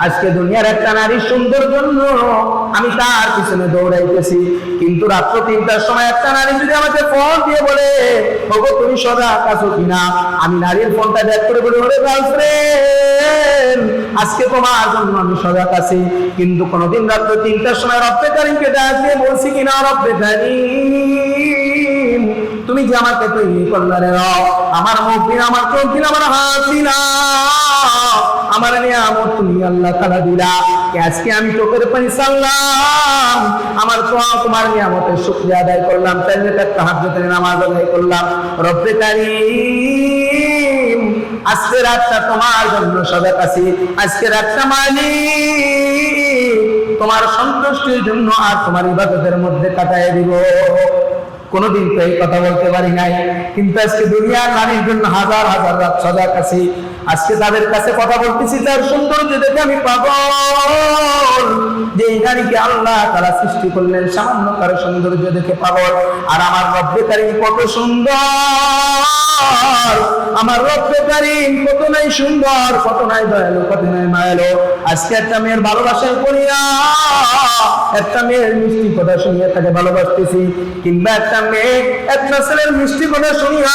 আজকে দুনিয়ার একটা নারীর সুন্দর জন্য আমি তার পিছনে দৌড়াইতেছি, কিন্তু রাত্র 3টার সময় একটা নারী যদি আমাকে ফোন দিয়ে বলে ওগো তুমি সজাগ আছো কিনা, আমি নারীর ফোনটা ব্যাক করে বলি ওরে গার্লফ্রেন্ড আজকে তোমার জন্য আমি সজাগ আছি। কিন্তু কোনোদিন রাত্র 3টার সময় রব্বে কারীমকে ডাক দিয়ে বলছি কিনা রব্বে কারীম তুমি যে আমাকে তৈরি করলে রে রব, আমার মুখ দিন, আমার চোখ দিন, আমার হাত দিন, আমার নিয়ামত তুমি আল্লাহ তাআলা দিলা, আজকে আমি চোখের পানি সারলাম, আমার তোমার নিয়ামতের শুকরিয়া আদায় করলাম, তাহলে তাহাজ্জুদের নামাজ আদায় করলাম। রব্বে কারীম আজকে রাতটা তোমার জন্য সজাগ আছি, আজকে রাতটা মালিক তোমার সন্তুষ্টির জন্য আর তোমার ইবাদতের মধ্যে কাটায় দিব। কোনদিন তো এই কথা বলতে পারি নাই, কিন্তু আজকে দুনিয়ার নারীর জন্য হাজার হাজার রাত সজাগ আছি। আজকে তাদের কাছে কথা বলতেছি, তার সৌন্দর্য দেখে আমি পাগল, যে এই নারীকে আল্লাহ তাআলা সৃষ্টি করলেন সামান্য তার সৌন্দর্য দেখে পাগল। আর আমার রব্বে কারীম কত সুন্দর, আমার রব্বে কারীম কত নাই সুন্দর, কত নাই দয়ালু, কত নাই মায়ালু। আজকে একটা মেয়ের ভালোবাসায় পড়িয়া, একটা মেয়ের মিষ্টি কথা শুনিয়া তাকে ভালোবাসতেছি, কিংবা একটা মেয়ে একটা ছেলের মিষ্টি কথা শুনিয়া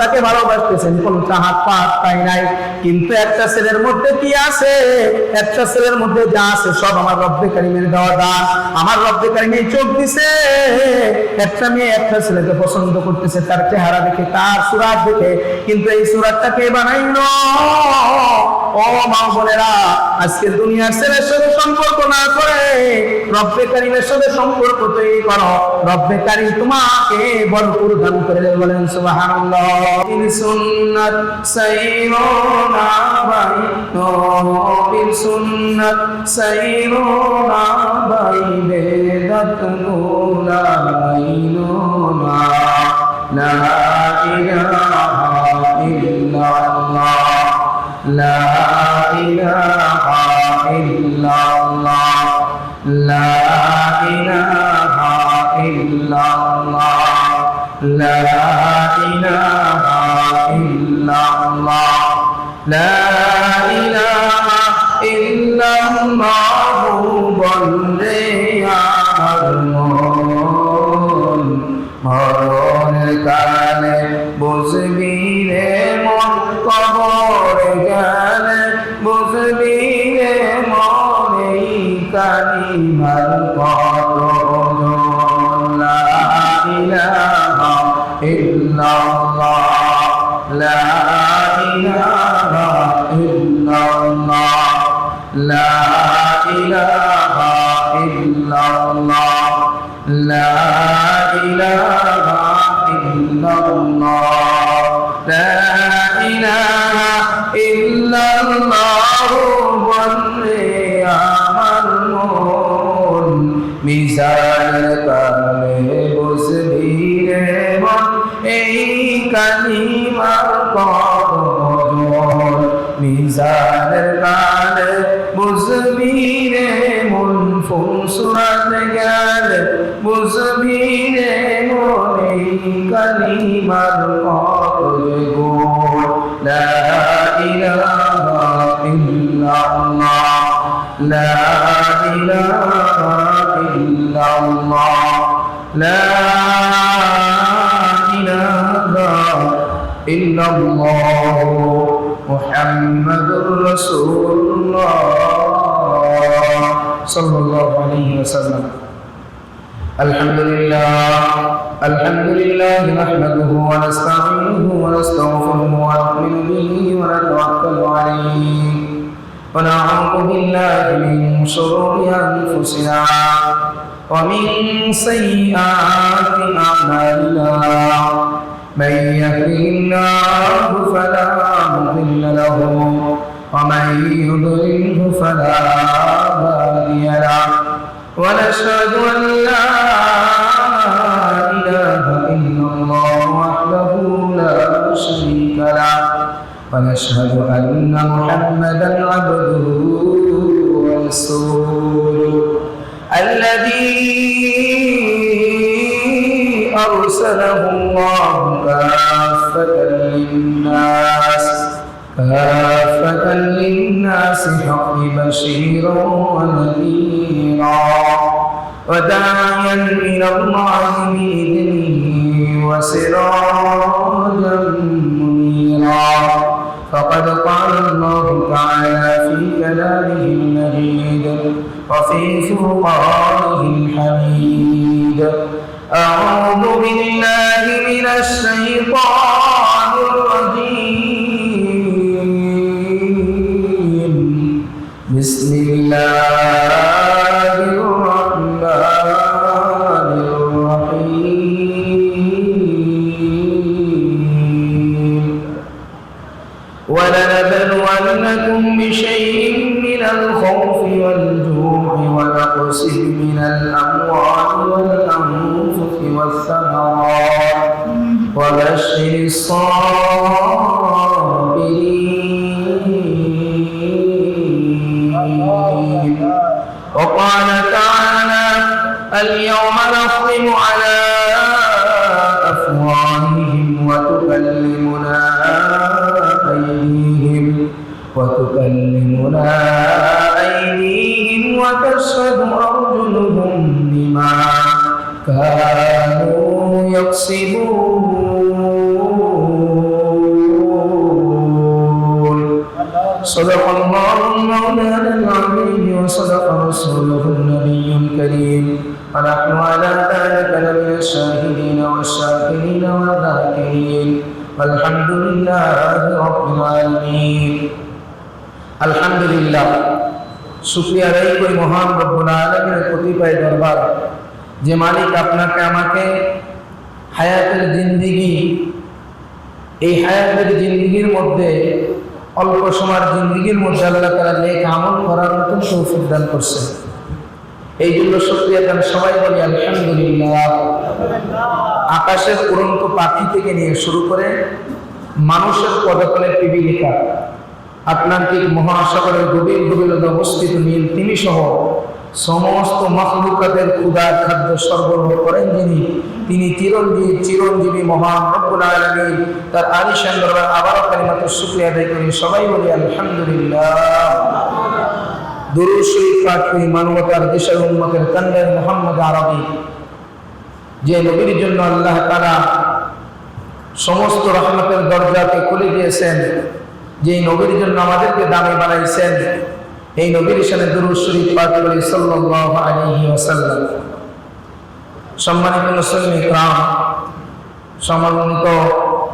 তাকে ভালোবাসতেছেন, কোন হাত পা পাই নাই। কিন্তু একটা ছেলের মধ্যে কি আছে, একটা ছেলের মধ্যে যা আছে সব আমার রব্বে কারীমের দেওয়া দান। আমার রব্বে কারীম এই চোখ দিছে, একটা মেয়ে একটা ছেলেকে পছন্দ করতেছে তার চেহারা দেখে, তার সুরাত দেখে, কিন্তু এই সুরাতটা কে বানাইলো? ও মা বোনেরা, আজকে দুনিয়ার ছেলের সাথে সম্পর্ক না করে রব্বে কারীমের সাথে সম্পর্ক তৈরি করো, রব্বে কারীম তোমাকে ভরপুর দান করে দেবে। বলেন সুবহানাল্লাহ। সুন্নাত সাইরুনা বাইনো, বিল সুন্নাত সাইরুনা বাইবে দাতুলা বাইনো, লা ইলাহা ইল্লাল্লাহ, লা ইলাহা ইল্লাল্লাহ, লা ইলাহা ইল্লাল্লাহ, লা ইলাহা ইল্লাল্লাহ, লা ইলাহা ইল্লাল্লাহ বললে আমার মন, মরণ কালে বুঝবি রে মন, কবর গেলে বুঝবি রে মন, এই কালিমার কত লা ইলাহা ইল্লাল্লাহ, লা ইলাহা ইল্লাল্লাহ, লা ইলাহা ইল্লাল্লাহ, লা ইলাহা ইল্লাল্লাহ, লা ইলাহা ইল্লাল্লাহ বললে আমার মন, মিজান কালে বুঝবি রে মন, এই কালিমার কদর, মিজান কালে বুঝবি রে মন, ফুলসুরাত গেলে বুঝবি রে মন, এই কালিমার কদর, লা ইলাহা ইল্লাল্লাহ, লা ইলাহা ইল্লাল্লাহ, লা ইলাহা ইল্লাল্লাহ মুহাম্মাদুর রাসূলুল্লাহ সাল্লাল্লাহু আলাইহি ওয়াসাল্লাম। আলহামদুলিল্লাহ, আলহামদুলিল্লাহ নাহমাদুহু ওয়া নাস্তাঈনুহু ওয়া নাস্তাগফিরুহু ওয়া নু'মিনু বিহি ওয়া নাতাওয়াক্কালু আলাইহি ওয়া না'উযু বিল্লাহি মিন শুরুরি আনফুসিনা ওয়া মিন সাইয়্যাতি আ'মালিনা। من يهده الله فلا مضل له ومن يضلله فلا هادي له، ونشهد أن لا إله إلا الله وحده لا شريك له، ونشهد أن محمدا عبده ورسوله الذي أرسله الله كافة للناس كافة للناس حق بشيرا ونذيرا وداعيا إلى الله بإذنه وسراجا منيرا فقد قال الله تعالى في كلامه المجيد وفي فرقانه الحميد أعوذ بالله من الشيطان الرجيم بسم الله الرحمن الرحيم ولنبلونكم بشيء من الخوف والجوع ونقص من الأموال والأنفس والثمرات وبشر الصابرين وقال تعالى اليوم نختم على أفواههم وتكلمنا أيديهم وتشهد أرجلهم بما كانوا يكسبون صدق الله مولانا العظيم وصدق رسوله النبي الكريم ونحن على ذلك لمن الشاهدين والشاكرين والذاكرين والحمد لله رب العالمين আলহামদুলিল্লাহ শুকরিয়া আদায় করি মহান রব্বুল আলামিনের কতিপয় দরবার যে মালিক আপনাকে আমাকে হায়াতের জিন্দেগি এই হায়াতের জিন্দেগির মধ্যে অল্প সময়ের জিন্দেগির মধ্যে আল্লাহ তাআলা নেক আমল করার মতো তৌফিক দান করছেন এই জন্য শুকরিয়া দান সবাই বলি আলহামদুলিল্লাহ আকাশের উড়ন্ত পাখি থেকে নিয়ে শুরু করে মানুষের পদতলে পিপিলিকা আটলান্টিক মহাসাগরের গভীর গভীরতা অবস্থিত নীল তিমি সহ সমস্ত মাখলুকাতের ক্ষুধার খাদ্য সরবরাহ করেন যিনি তিনি চিরঞ্জীবী মহান রব্বুল আলামিন তার আলিশান দরবার আবারও কালিমাত শুকরিয়া আদায় করি সবাই বলি আলহামদুলিল্লাহ দুরূদ শরীফ পাঠ করি মানবতার দেশের উম্মতের কান্ডার মুহাম্মদ আরবি যে নবীর জন্য আল্লাহ তাআলা সমস্ত রহমতের দরজাকে খুলে দিয়েছেন যে নবীর জন্য আমাদেরকে দামি বানাইছেন এই নবীর শানে দুরূদ শরীফ পাঠ করি সাল্লাল্লাহু আলাইহি ওয়াসাল্লাম সম্মানিত মুসলিম ইকরাম সম্মানিত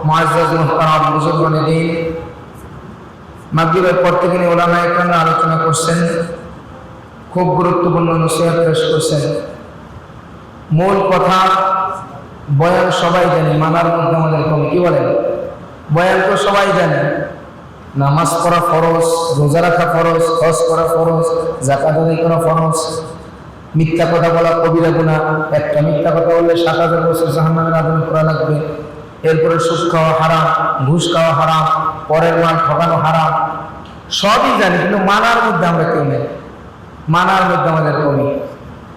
মুআজ্জাজ মুহতারাম বুজুর্গানে দ্বীন মাগরিবের পর থেকে উলামায়ে কেরাম আলোচনা করছেন খুব গুরুত্বপূর্ণ নসিহত পেশ করছেন মূল কথা বয়ান সবাই জানে মানার মধ্যে আমাদের কমে কি বলেন বয়ান তো সবাই জানে নামাজ পড়া ফরজ রোজা রাখা ফরজ হজ করা ফরজ যাকাত আদায় করা ফরজ মিথ্যা কথা বলা কবিরা গুনাহ একটা মিথ্যা কথা বললে ৭০০০ বছর জাহান্নামের আগুনে পোড়া লাগবে এরপরে সুদ খাওয়া হারাম ঘুষ খাওয়া হারাম পরের মাল ঠকানো হারাম সবই জানি কিন্তু মানার মধ্যে আমরা কেউ নেই মানার মধ্যে আমাদের কমি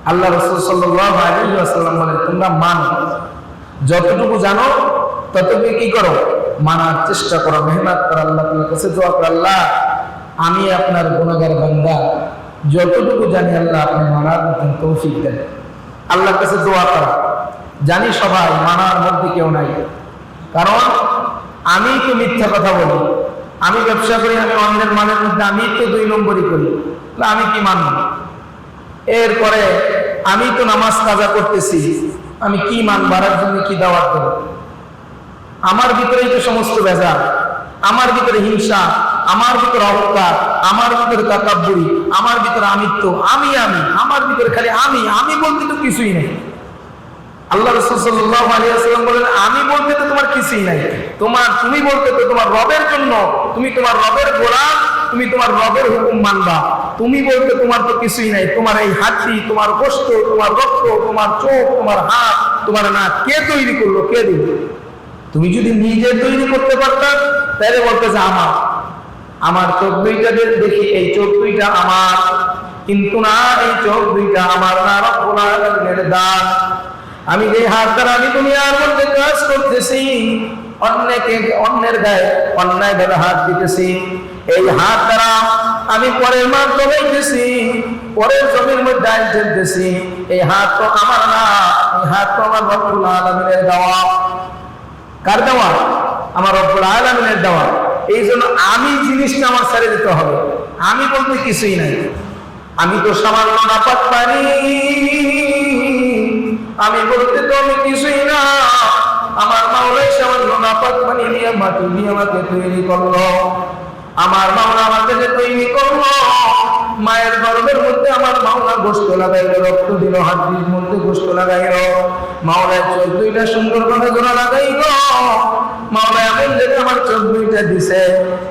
আল্লাহ রাসূল সাল্লাল্লাহু আলাইহি ওয়াসাল্লাম বলেন তোমরা মানো যতটুকু জানো ততটুকু কি করো মানার চেষ্টা করো মেহনত করো আল্লাহ তাআলার কাছে দোয়া করো আল্লাহ আমি আপনার গুনাহগার বান্দা যতটুকু জানি আল্লাহ আপনি মানার মতন তৌফিক দেন আল্লাহর কাছে দোয়া করো জানি সবাই মানার মধ্যে কেউ নাই কারণ আমি তো মিথ্যা কথা বলি আমি ব্যবসা করি আমি অন্যের মানের মধ্যে আমি তো ২ নম্বরই করি আমি কি মানব এরপরে আমি তো নামাজ কাজা করতেছি আমি কি মানব আর জন্য কি দাওয়াত দেব আমার ভিতরেই তো সমস্ত ভেজাল আমার ভিতরে হিংসা আমার ভিতরে অহংকার আমার ভিতরে তাকাব্বুরি আমার ভিতরে আমিত্ব আমি আমার ভিতরে খালি আমি বলতে তো কিছুই নেই আল্লাহ রাসূল সাল্লাল্লাহু আলাইহি ওয়াসাল্লাম বলেন আমি বলতে তো তোমার কিছুই নাই তুমি বলতে তো তোমার রবের জন্য তুমি তোমার রবের গোলাম তুমি তোমার রবের হুকুম মানবা তুমি বলতে তোমার তো কিছুই নাই তোমার এই হাড়ি তোমার গোশত তোমার রক্ত তোমার চোখ তোমার হাত তোমার নাক কে তৈরি করলো কে দিল তুমি যদি নিজে তৈরি করতে পারতা তাহলে বলতে যে আমার চোখ দুইটা দেখি এই চোখ দুইটা আমার কিন্তু না এই চোখ দুইটা আমার না রব্বুল আলামিনের দান আমি যে হাত দ্বারা আমি দুনিয়ার মধ্যে কাজ করতেছি অন্যের গায়ে অন্যায়ভাবে হাত দিতেছি, এই হাত দ্বারা আমি পরের মাল জমাইতেছি, পরের জমির মধ্যে আইন ঢেলতেছি। এই হাত তো আমার না, এই হাত তো আমার রব্বুল আলামিনের দেওয়া। কার দেওয়া? আমার রব্বুল আলামিনের দেওয়া। এই জন্য আমি জিনিসটা আমার ছেড়ে দিতে হবে। আমি বলতে কিছুই নাই, আমি তো সামান্য নাপাক পানি, আমি বলতে তো আমি কিছুই না। আমার মাওলাই সামান্য নাপাক পানি নিয়ে মাটি দিয়ে আমাকে তৈরি করলো। আমার মাওলা আমাকে তৈরি করলো, মায়ের গর্ভের মধ্যে আমার মাওলা গোশত লাগাইলো, রক্ত দিল, হাড্ডির মধ্যে গোশত লাগাইলো। মাওলার চোখ দুইটা সুন্দর করে জোড়া লাগাইলো। মাওলা এমন দেখে আমার চোখ দুইটা দিছে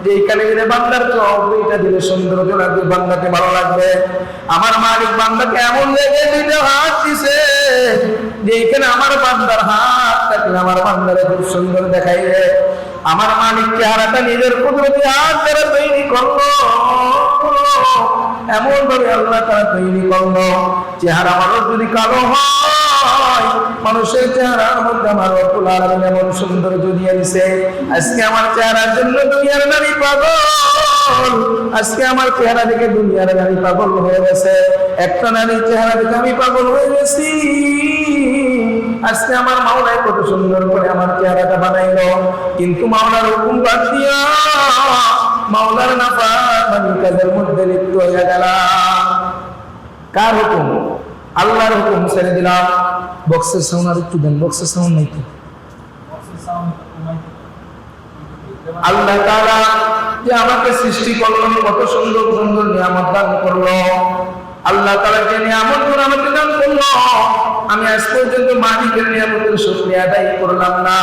যে এইখানে গেলে বান্দার চোখ দুইটা দিলে সুন্দর জোড়া দিয়ে বান্দাকে ভালো লাগবে। আমার মালিক বান্দাকে এমন দেখে দুইটা হাত দিছে যে এইখানে আমার বান্দার হাত থাকলে আমার বান্দারে খুব সুন্দর দেখাইবে। আমার মালিক চেহারাটা নিজের কুদরতি হাত দ্বারা তৈরি করলো, এমন ভাবে আল্লাহ তাআলা তৈরি করলো। চেহারা মানুষ যদি কালো হয়, মানুষের চেহারার মধ্যে আমার রব্বুল আলামিন এমন সৌন্দর্য দিয়ে দিয়েছে। আজকে আমার চেহারার জন্য দুনিয়ার নারী পাগল, আজকে আমার চেহারা দেখে দুনিয়ার নারী পাগল হয়ে গেছে। একটা নারীর চেহারা দেখে আমি পাগল হয়ে গেছি। আজকে আমার মাওলাই কত সুন্দর করে আমার চেহারাটা বানাইলো, কিন্তু মাওলার হুকুম বাদ দিয়া মাওলার নাফরমানি কাজের মধ্যে লিপ্ত হয়ে গেলাম। কার হুকুম? আল্লাহর হুকুম ছেড়ে দিলাম। বক্সের সাউন্ড আর একটু দেন, বক্সের সাউন্ড নাই তো। আল্লাহ তাআলা যে আমাকে সৃষ্টি করলেন, কত সুন্দর সুন্দর নিয়ামত দান করলো। আল্লাহ তাআলা যে নিয়ামত আমাকে দান করলো, আমি আজ পর্যন্ত মালিকের নিয়ামতের শুকরিয়া আদায় করলাম না।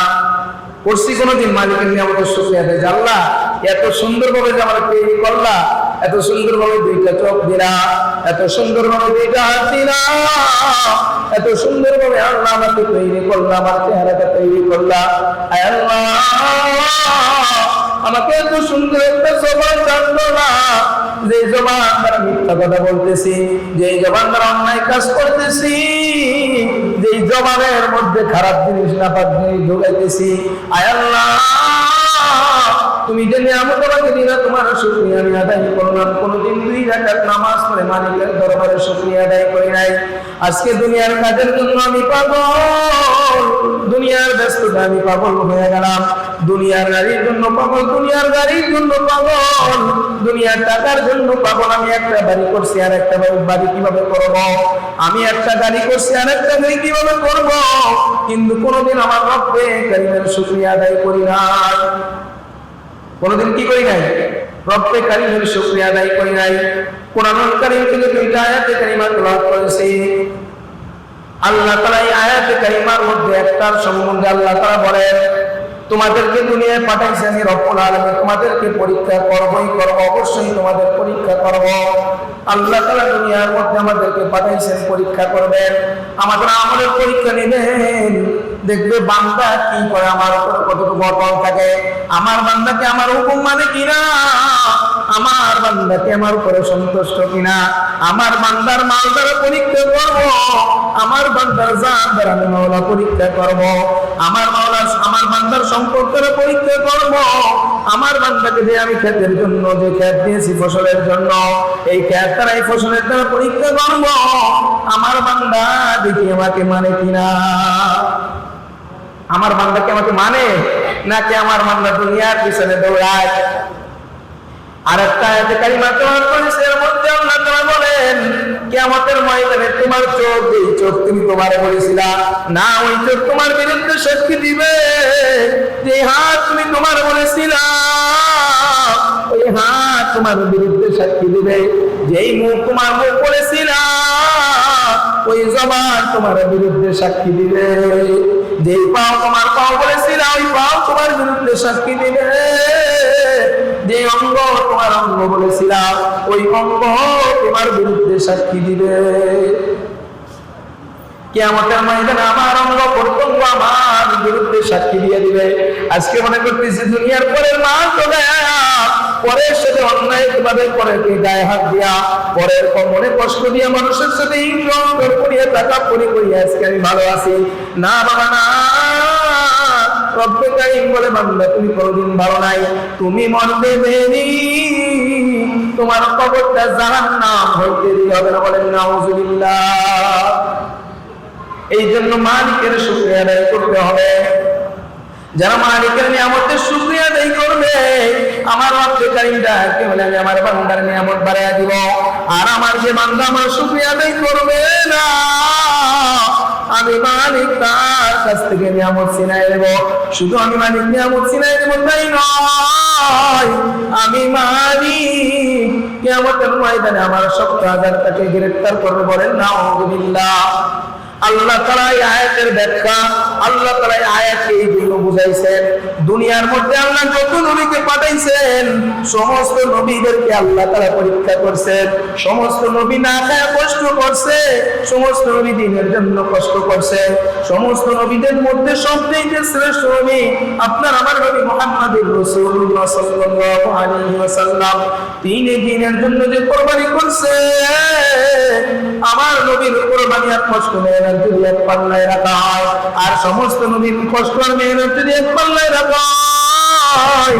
করছি কোনোদিন মালিকের নিয়ামতের শুকরিয়া আদায়? আল্লাহ এত সুন্দরভাবে যে আমার তৈরি করলা, এত সুন্দরভাবে দুইটা চোখ দিলা, এত সুন্দরভাবে দুইটা হাত দিলা, এত সুন্দরভাবে আল্লাহ আমাকে তৈরি করলা, আমার চেহারাটা তৈরি করলা। আয় আল্লাহ, আমাকে এত সুন্দর একটা জবান দান করলা, যে জবান দ্বারা মিথ্যা কথা বলতেছি, যে জবান দ্বারা অন্যায় কাজ করতেছি, যে জবানের মধ্যে খারাপ জিনিস নাপাক জিনিস ঢুকাইতেছি। আয় আল্লাহ, তুমি যে নিয়ামত আমাকে দিলা, তোমার শুকরিয়া আমি আদায় করলাম। কোনদিন 2 রাকাত নামাজ পড়ে মালিকের দরবারে শুকরিয়া আদায় করি নাই। আজকে দুনিয়ার কাজের জন্য আমি পাগল, দুনিয়ার ব্যস্ততা আমি পাগল হয়ে গেলাম। দুনিয়ার গাড়ির জন্য পাগল, দুনিয়ার গাড়ির জন্য পাগল, দুনিয়ার টাকার জন্য পাগল। আমি একটা বাড়ি করছি আর একটা বাড়ি কিভাবে করব, আমি একটা গাড়ি করছি আর একটা গাড়ি কিভাবে করব, কিন্তু কোনোদিন আমার রব্বে কারীমের শুকরিয়া আদায় করি নাই। কোনদিন কি করি নাই? রব্বে কারীমের শুকরিয়া আদায় করি নাই। কোরআনুল কারীম থেকে 2টা আয়াতে কারিমা তেলাওয়াত করেছি। আল্লাহ তাআলা এই আয়াতে কারিমার মধ্যে একটার সম্বন্ধে আল্লাহ তাআলা বলেন, তোমাদেরকে দুনিয়ায় পাঠাইছি আমি রব্বুল আলামিন, তোমাদেরকে পরীক্ষা করবই করব, অবশ্যই তোমাদের পরীক্ষা করব। আল্লাহ তাআলা দুনিয়ার মধ্যে আমাদেরকে পাঠাইছেন পরীক্ষা করবেন, আমাদের আমলের পরীক্ষা নেবেন। দেখবে বান্দা কি করে, আমার উপর কতটুকু অটল থাকে, আমার বান্দাকে আমার হুকুম মানে কিনা, আমার বান্দাকে আমার উপরে সন্তুষ্ট কিনা, আমার বান্দার মাল দ্বারা পরীক্ষা করব, আমার বান্দার জান দ্বারা আমি মাওলা পরীক্ষা করব, আমার মাওলা আমার বান্দার সম্পর্কের পরীক্ষা করব, আমার বান্দাকে যে আমি ক্ষেতের জন্য যে ক্ষেত দিয়েছি ফসলের জন্য, এই ক্ষেত দ্বারা এই ফসলের দ্বারা পরীক্ষা করব, আমার বান্দা দেখি আমাকে মানে কিনা, আমার বান্দাকে আমাকে মানে নাকি আমার বান্দা দুনিয়ার পিছনে দৌড়ায়। আরেকটা আয়াতে কারিমা তেলাওয়াত করেছে, এর মধ্যে আল্লাহ তাআলা বলেন, কিয়ামতের ময়দানে তোমার চোখ, এই চোখ তুমি তোমারে বলেছিলা না, ওই চোখ তোমার বিরুদ্ধে সাক্ষী দিবে। যে হাত তুমি তোমার বলেছিলা, ওই হাত তোমার বিরুদ্ধে সাক্ষী দিবে। যেই মুখ তোমার মুখ বলেছিলা, ওই জবান তোমার বিরুদ্ধে সাক্ষী দিবে। যেই পাও তোমার পাও বলেছিলা, ওই পাও তোমার বিরুদ্ধে সাক্ষী দিবে। যে অঙ্গ তোমার অঙ্গ বলেছিলাম, ওই অঙ্গ তোমার বিরুদ্ধে সাক্ষী দিবে। কিয়ামতের ময়দানে আমার অঙ্গ প্রত্যঙ্গ আমার বিরুদ্ধে সাক্ষী দিয়ে দিবে। আজকে মনে করতেছি দুনিয়ার পরের মা তো পরের সাথে অন্যায় ভাবে পরের গায়ে হাত দিয়া, পরের মনে কষ্ট দিয়া, মানুষের সাথে করিয়া টাকা পরি করিয়া আজকে আমি ভালো আছি। না বাবা না, রব্বে কারীম বলে বান্দা তুমি কোনদিন ভালো নাই, তুমি মরবে দেরি, তোমার কবরটা জাহান্নাম হইতে দেরি হবে না। বলেন নাউজুবিল্লাহ। এই জন্য মালিকের শুকরিয়া আদায় করতে হবে। যারা মালিকের নিয়ামতের শুকরিয়া আদায় করবে, আমার রব্বে কারীম ডাকে বলে আমি আমার বান্দার নিয়ামত বাড়াইয়া দিব। আর আমার যে বান্দা আমার শুকরিয়া আদায় করবে না, আমি মালিক তার কাছ থেকে নিয়ামত ছিনাই দেব। শুধু আমি মালিক নিয়ামত ছিনাই দেব তাই নয়, আমি মালিক কিয়ামতের ময়দানে আমার 70,000 টাকে গ্রেফতার করবে। বলেন নাউজুবিল্লাহ। আল্লাহ তাআলা এই আয়াতের ব্যাখ্যা, আল্লাহ তাআলা এই আয়াতকে এই জন্য বুঝাইছেন, দুনিয়ার মধ্যে আল্লাহ যত নবীকে পাঠাইছেন সমস্ত নবীদেরকে আল্লাহ তাআলা পরীক্ষা করছেন। সমস্ত নবী না খায় কষ্ট করছে, সমস্ত নবী দ্বীনের জন্য কষ্ট করছে। সমস্ত নবীদের মধ্যে সবচেয়ে শ্রেষ্ঠ নবী আপনার আমার নবী মুহাম্মদুর রাসূলুল্লাহ সাল্লাল্লাহু আলাইহি ওয়াসাল্লাম। তিনি দ্বীনের জন্য যে কুরবানি করছে, আমার নবীর কুরবানি আর কষ্ট নেই যদি এক পাল্লায় রাখা হয়, আর সমস্ত নবীর কষ্ট আর মেহনত যদি এক পাল্লায় রাখা হয়,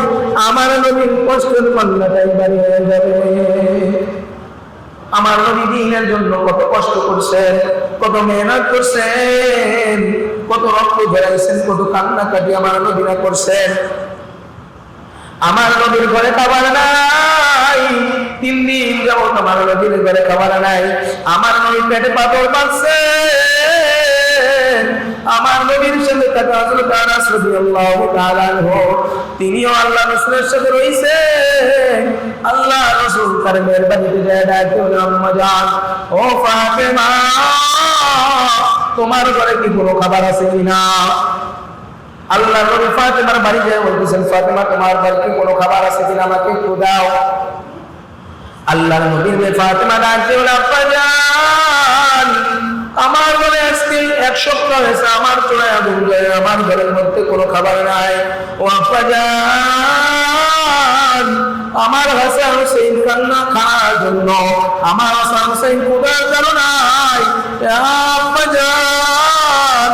আমার নবীর কষ্টের পাল্লাটাই বাড়ি হয়ে যাবে। আমার নবী দ্বীনের জন্য কত কষ্ট করছেন, কত মেহনত করছেন, কত রক্ত ঝরাইছেন, কত কান্নাকাটি আমার নবীরা করছেন। আমার নবীর ঘরে খাবার নাই, 3 দিন যাবত আমার নবীর ঘরে খাবার নাই। আমার নবী পেটে পাথর বাঁধছে। আমার নবীর সাথে থাকা হযরত আনাস রাদিয়াল্লাহু তাআলা আনহু, তিনিও আল্লাহ রাসূলের সাথে রইছেন। আল্লাহ রাসূল তার মেহরবানিতে যায় ডাকতে বলে, আম্মা জান, ও ফাতেমা, তোমার ঘরে কি কোনো খাবার আছে কিনা? আল্লাহ নবী ফাতেমার বাড়ি যায় বলতেছেন, ফাতেমা তোমার বাড়িতে কোনো খাবার আছে কিনা, আমাকে একটু দাও। আল্লাহ নবীর মেয়ে ফাতেমা ডাকতে বলে, আব্বা জান, আমার ঘরে আজকে 1 সপ্তাহ হয়েছে আমার চুলায় আগুন জ্বলে, আমার ঘরের মধ্যে কোনো খাবার নাই। ও আব্বা জান, আমার হাসান হুসাইন কান্না খাওয়ার জন্য, আমার হাসান হুসাইন ক্ষুধার কারণাই। আব্বা জান,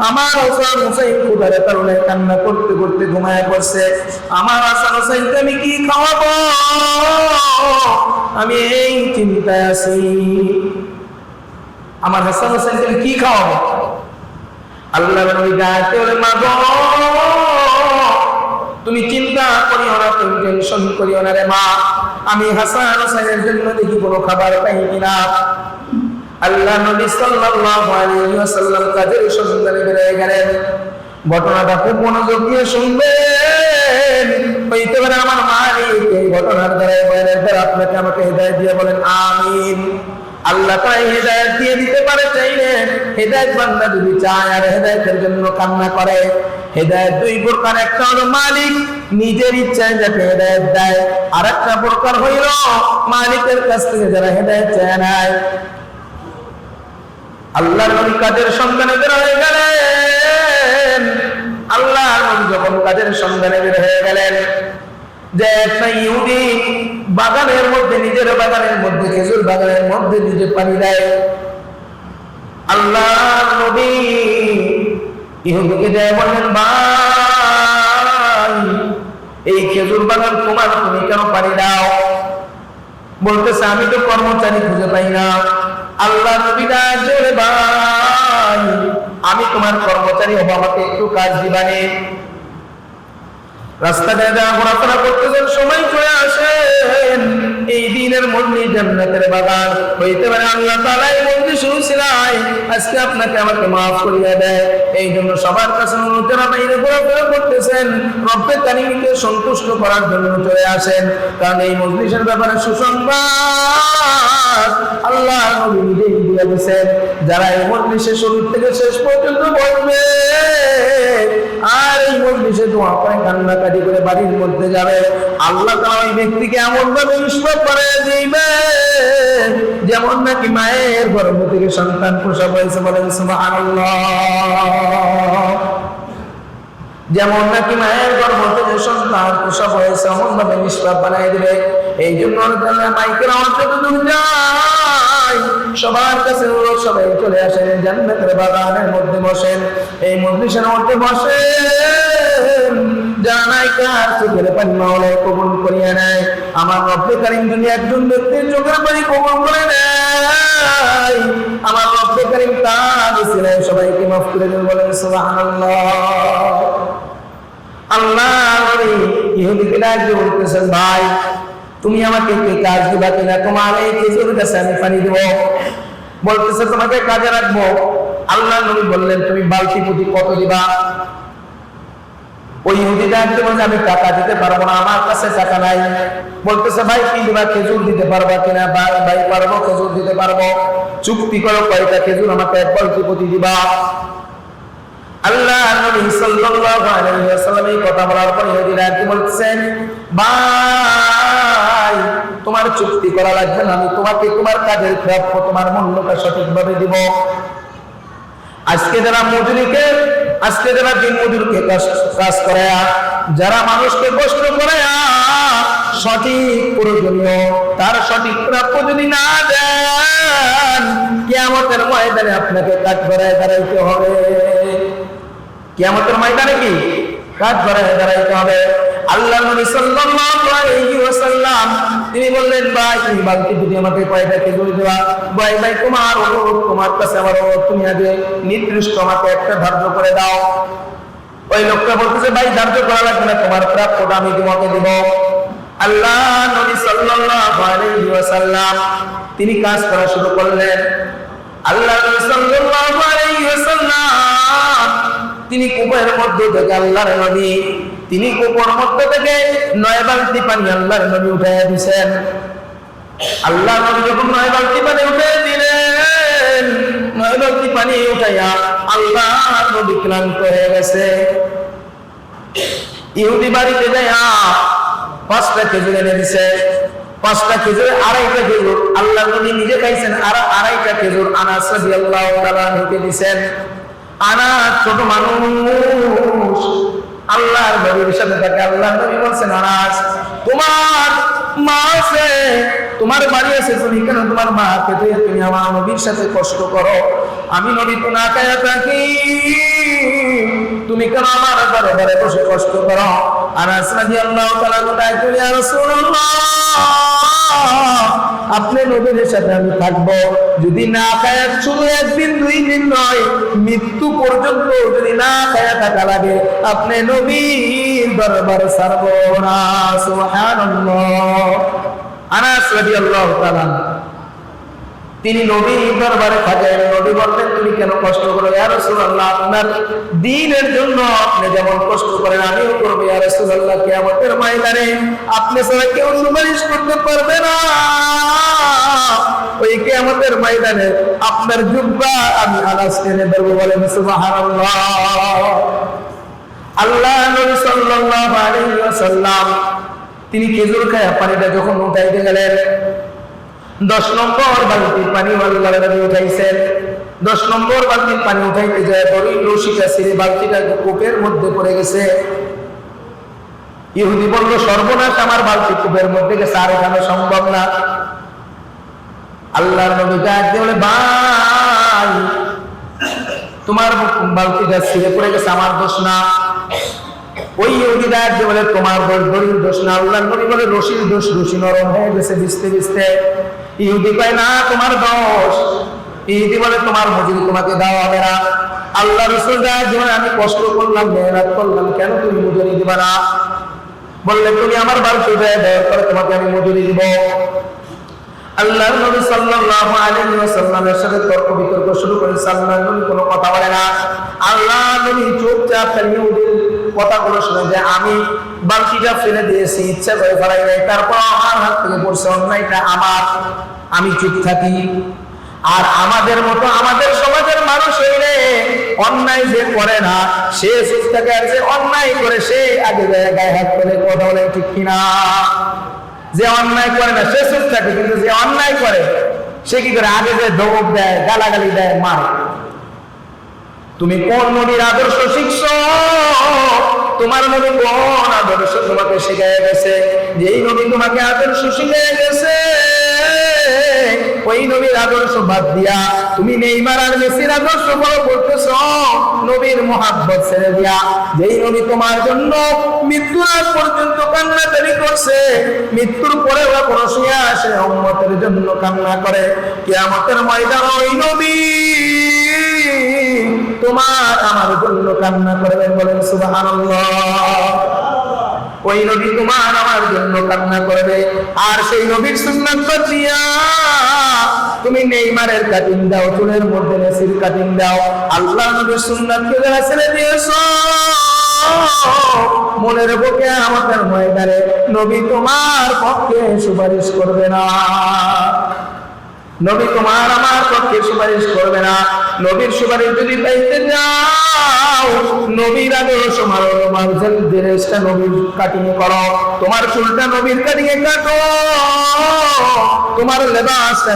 আমার হাসান হুসাইন ক্ষুধার কারণে কান্না করতে করতে ঘুমায় পড়ছে। আমার হাসান হুসাইনকে আমি কি খাওয়াবো, আমি এই চিন্তায় আছি। আমার হাসান হুসাইনকে কি খাওয়াবো? আল্লাহ নবী ডাকতে বলে, মা গো, তুমি চিন্তা করিও না, তুমি টেনশন করিও না রে মা, আমি হাসান হুসাইনের জন্য দেখি কোনো খাবার পাই কিনা। আল্লাহ নবী সাল্লাল্লাহু আলাইহি ওয়াসাল্লাম কাজের সন্ধানে বের হয়ে গেলেন। ঘটনাটা খুব মনোযোগ দিয়ে শুনবেন, হইতে পারে আমার মালিক এই ঘটনার দ্বারা আপনাকে আমাকে হেদায়েত দিয়ে বলেন আমিন। আল্লাহ তাই হেদায়েত দিয়ে দিতে পারে চাইলে। হেদায়েত বান্দা যদি চায় আর হেদায়েতের জন্য কান্না করে, হেদায়েত 2 প্রকার। একটা হলো মালিক নিজের ইচ্ছায় যাকে হেদায়েত দেয়, আর একটা প্রকার হইল মালিকের কাছ থেকে যারা হেদায়েত চায় নেয়। আল্লাহর নবী কাজের সন্ধানে বের হয়ে গেলেন। আল্লাহর নবী যখন কাজের সন্ধানে বের হয়ে গেলেন, যে একটা ইহুদি বাগানের মধ্যে, নিজের বাগানের মধ্যে, খেজুর বাগানের মধ্যে নিজে পানি দেয়। আল্লাহর নবী ইহুদিকে যায় বললেন, ভাই, এই খেজুর বাগান তোমার, তুমি কেন পানি দাও? বলতেছে, আমি তো কর্মচারী খুঁজে পাই না। আল্লাহ নবী ডাকছে, ভাই, আমি তোমার কর্মচারী হবো, আমাকে একটু কাজ দিবানে। রাস্তাতে যা ঘোরাফেরা করতেছেন, সময় চলে আসেন, এই দিনের মধ্যে জান্নাতের বাগান হইতে পারে আল্লাহ তাআলা এই মধ্যে শুনছিলাই আজকে আপনাকে আমাকে মাফ করিয়া দেয়। এই জন্য সবার কাছে অনুরোধ, যারা বাইরে ঘোরাফেরা করতেছেন, রব্বে কারীমকে সন্তুষ্ট করার জন্য চলে আসেন, কারণ এই মজলিসের ব্যাপারে সুসংবাদ আল্লাহ নবী নিজেই দিয়ে দিয়েছেন। যারা এই মজলিসে শুরু থেকে শেষ পর্যন্ত বলবে আর এই মজলিসে দোয়া করে কান্নাকাটি করে বাড়ির মধ্যে যাবে, আল্লাহ তাআলা ওই ব্যক্তিকে এমন ভাবে ইসলাম করে দিবে যেমন নাকি মায়ের গর্ভ থেকে সন্তান প্রসব হয়েছে। বলেন সুবহানাল্লাহ। যেমন নাকি মায়ের গর্ভ থেকে সন্তান প্রসব হয়েছে, এমন ভাবে নিষ্পাপ বানাই দিবে। এই জন্য মাইকের আওয়াজ যতদূর যায়, সবার কাছে অনুরোধ, সবাই চলে আসেন, জান্নাতের বাগানের মধ্যে বসেন, এই মজলিসের মধ্যে বসেন। যারা নায়িকার চোখের পানি মাওলা কবুল করিয়া নেয়, আমার রব্বে কারীম যদি একজন ব্যক্তির চোখের পানি কবুল করে নেয়, আমার রব্বে কারীম তার উসিলায় সবাইকে মাফ করে দেন। বলেন সুবহানাল্লাহ। আল্লাহ নবী ইহুদিকে ডাক দিয়ে বলতেছেন, ভাই তুমি আমাকে কি কাজ দিবা কিনা? তোমার এই খেজুর গাছে আমি পানি দেব। বলতেছে তোমাকে কাজে রাখবো। আল্লাহ নবী বললেন, তুমি বালতি প্রতি কত দিবা? ওই ইহুদি ডাক দিয়ে বলছে, আমি টাকা দিতে পারবো না, আমার কাছে টাকা নাই। বলতেছে, ভাই কি দিবা? খেজুর দিতে পারবা কিনা? ভাই পারবো, খেজুর দিতে পারবো। চুক্তি করো, কয়টা খেজুর আমাকে এক বালতি প্রতি দিবা। আল্লাহ নবী সাল্লাল্লাহু আলাইহি ওয়াসাল্লাম এই কথা বলার পর ইহুদিরা কি বলছেন, ভাই তোমার চুক্তি করা লাগবে না, আমি তোমাকে তোমার কাজের প্রাপ্য তোমার মূল্যটা সঠিকভাবে দিব। আজকে যারা দিন মজুরকে কাজ করে, যারা মানুষকে কষ্ট করে, সঠিক প্রয়োজনীয় তার সঠিক প্রাপ্য যদি না দেন, কিয়ামতের ময়দানে আপনাকে কাজ করায় দাঁড়াইতে হবে। কিয়ামতের ময়দানে কি কাজ করায় দাঁড়াইতে হবে। আল্লাহ নবী সাল্লাল্লাহু আলাইহি ওয়াসাল্লাম তিনি বললেন, ভাই তুমি বালতি যদি আমাকে কয়টা খেজুর দেওয়া? ভাই তোমার অনুরোধ, তোমার কাছে আমার অনুরোধ, তুমি আগে নির্দিষ্ট আমাকে একটা ধার্য করে দাও। ওই লোকটা বলতেছে, ভাই ধার্য করা লাগবে না, তোমার প্রাপ্যটা আমি তোমাকে দিব। আল্লাহ নবী সাল্লাল্লাহু আলাইহি ওয়াসাল্লাম তিনি কাজ করা শুরু করলেন। আল্লাহ নবী সাল্লাল্লাহু আলাইহি ওয়াসাল্লাম তিনি কূপের মধ্যে থেকে আল্লাহর নবী তিনি কূপের মধ্যে থেকে 9 বালতি পানি আল্লাহর নবী উঠাইয়া দিয়েছেন। আল্লাহ নবী যখন 9 বালতি পানি উঠাইয়া দিলেন, 9 বালতি পানি উঠাইয়া আল্লাহর নবী ক্লান্ত হয়ে গেছে। ইহুদি বাড়িতে যাইয়া 5টা খেজুর এনে দিছে। 5টা খেজুর, 2.5টা খেজুর আল্লাহ নবী নিজে খাইছেন, আর 2.5টা খেজুর আনাস রাদিয়াল্লাহু তাআলা আনহুকে দিয়েছেন। আনাস ছোট মানুষ, আল্লাহর নবীর সাথে থাকে। আল্লাহর নবী বলছেন, আনাস তোমার মা আছে, তোমার বাড়ি আছে, তুমি কেন তোমার মাকে দিয়ে তুমি আমার নবীর সাথে কষ্ট করো? আমি নবী তো না খায়া থাকি, তুমি কেন আমার দরবারে বসে কষ্ট করো? আনাস রাদিয়াল্লাহু তাআলা বলেন, ইয়া রাসূলুল্লাহ আপনি নবীর সাথে আমি থাকবো, যদি না খায়া শুধু একদিন 2 দিন নয়, মৃত্যু পর্যন্ত যদি না খায়া থাকা লাগে, আপনি নবীর দরবার ছাড়বো না। সুবহানাল্লাহ। আনাস রাদিয়াল্লাহু তাআলা তিনি নবীর দরবারে থাকেন। নবী বললেন, তুমি কেন কষ্ট করো? ইয়া রাসূলুল্লাহ আপনার দ্বীনের জন্য আপনি যেমন কষ্ট করেন আমিও করব। ইয়া রাসূলুল্লাহ কিয়ামতের ময়দানে আপনি ছাড়া কেউ সুপারিশ করতে পারবে না। ওই কিয়ামতের ময়দানে আপনার জুব্বা আমি আনাস টেনে ধরবো। বলেন সুবহানাল্লাহ। আল্লাহ নবী সাল্লাল্লাহু আলাইহি ওয়াসাল্লাম তিনি খেজুর খায়া পানিটা যখন উঠাইতে গেলেন, 10 নম্বর বালতির পানি আল্লাহর নবী উঠাইছেন। 10 নম্বর বালতির পানি উঠাইতে যায় বড়ই রশিটা ছিঁড়ে বালতিটা কূপের মধ্যে পড়ে গেছে। ইহুদি বলল, সর্বনাশ, আমার বালতি কূপের মধ্যে গেছে, আর এখানে সম্ভব না। আল্লাহর নবী ডাক দিয়ে বলে, ভাই তোমার বালতিটা ছিঁড়ে পড়ে গেছে, আমার দোষ না। ওই ইহুদি ডাক দিয়ে বলে, তোমার দড়ির দোষ না। আল্লাহর নবী বলে, রশির দোষ, রশি নরম হয়ে গেছে ভিজতে ভিজতে। ইহুদি কয়, না তোমার দোষ। ইহুদি বলে, তোমার মজুরি তোমাকে দেওয়া হবে না। আল্লাহ রাসূল ডাক দিয়ে বলে, আমি কষ্ট করলাম, মেহনত করলাম, কেন তুমি মজুরি দিবা না? বললে, তুমি আমার বালতি দেওয়ার পরে তোমাকে আমি মজুরি দিব। আল্লাহর নবী সাল্লাল্লাহু আলাইহি ওয়াসাল্লামের সাথে তর্ক বিতর্ক শুরু করে। আল্লাহর নবী কোনো কথা বলে না। আল্লাহর নবী চুপচাপ ইহুদির কথাগুলো শুনে যে আমি বালতিটা ফেলে দিয়েছি, ইচ্ছা করে ফেলাই নাই, তারপর আমার হাত থেকে পড়ছে, অন্যায়টা আমার, আমি চুপ থাকি। আর আমাদের মতো আমাদের সমাজের মানুষ হইলে অন্যায় যে করে না সে চুপ থাকে, আর যে অন্যায় করে সে আগে গায়ে হাত করে কথা বলে, ঠিক কিনা? যে অন্যায় করে না সে চুপ থাকে, কিন্তু যে অন্যায় করে সে কি করে? আগে যে ধমক দেয়, গালাগালি দেয়, মারে। তুমি কোন নবীর আদর্শ শিখছো? তোমার নবী কোন আদর্শ তোমাকে শিখিয়ে গেছে? যেই নবী তোমাকে আদর্শ শিখিয়ে গেছে ওই নবীর আদর্শ বাদ দিয়া তুমি নেইমার আর মেসির আদর্শ ফলো করতেছো, নবীর মুহাব্বত ছেড়ে দিয়া। যেই নবী তোমার জন্য মৃত্যুর আগ পর্যন্ত কান্নাকাটি করছে, মৃত্যুর পরে ওরা কোনো শুয়ে আসে উম্মতের জন্য কান্না করে, কিয়ামতের ময়দানে ওই নবী তোমার আমার জন্য কান্না করবেন। বলেন সুবহানাল্লাহ। ওই নবী তোমার আমার জন্য কান্না করবে। আর সেই নবীর সুন্নাত বাদ দিয়া তুমি নেইমারের কাটিং দাও, চুলের মধ্যে মেসির কাটিং দাও। আল্লাহ নবীর সুন্নাতকে যারা ছেড়ে দিয়েছো, মনে রেখো কিয়ামতের ময়দানে নবী তোমার পক্ষে সুপারিশ করবে না, নবী তোমার আমার পক্ষে সুপারিশ করবে না। নবীর সুপারিশ যদি পাইতে যাও, নবীর আদর্শ মানো, মানুষের ড্রেসটা নবীর কাটিং করো, তোমার চুলটা নবীর কাটিং এ কাটো, তোমার লেবাসটা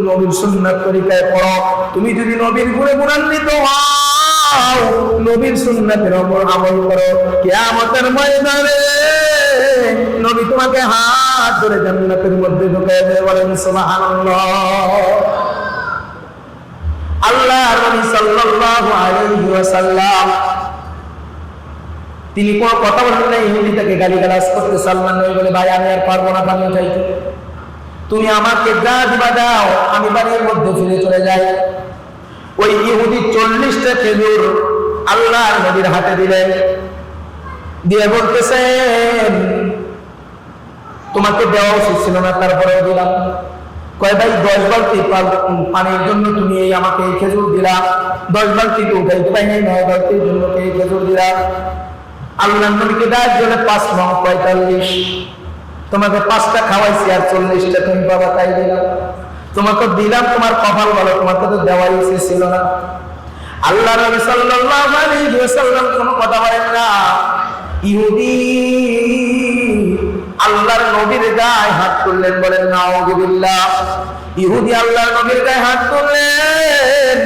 নবীর সুন্নাত তরিকায় পড়ো। তুমি যদি নবীর গুণে গুণান্বিত হও, নবীর সুন্নাতের উপর আমল করো, কিয়ামতের ময়দানে নবী তোমাকে হাত ধরে জান্নাতের মধ্যে ঢুকিয়ে দেবে। বলেন সুবহানাল্লাহ। আল্লাহর নবী সাল্লাল্লাহু আলাইহি ওয়াসাল্লাম তিনি কোন কথা বলেন না, ইহুদিটাকে গালিগালাজ করতে। সালমান নবী বলে, ভাই আমি আর পারবো না পানি উঠাইতে, তুমি আমাকে যা দিবা দাও, আমি পানির মধ্যে ফিরে চলে যাই। ওই ইহুদি 40টা খেজুর আল্লাহর নবীর হাতে দিলেন, দিয়ে বলতেছেন তোমাকে দেওয়া উচিত ছিল না, তারপরেও দিলাম। কয় ভাই 10 বালতি পানির জন্য তুমি এই আমাকে এই খেজুর দিলা, 10 বালতি তো উঠাইতে পাই নাই, 9 বালতির জন্য এই খেজুর দিলা। আল্লাহ নবীকে ডাক দিলে 5 9 45, তোমাকে 5টা খাওয়াইছি আর 40টা তুমি বাবা তাই দিলাম, তোমাকে দিলাম, তোমার কপাল ভালো, তোমাকে তো দেওয়াই উচিত ছিল না। আল্লাহ নবী সাল্লাল্লাহু আলাইহি ওয়াসাল্লাম কোনো কথা বলেন না। ইহুদি আল্লাহর নবীর গায়ে হাত তুললেন, বলেন নাউযুবিল্লাহ। ইহুদি আল্লাহর নবীর গায়ে হাত তুললেন।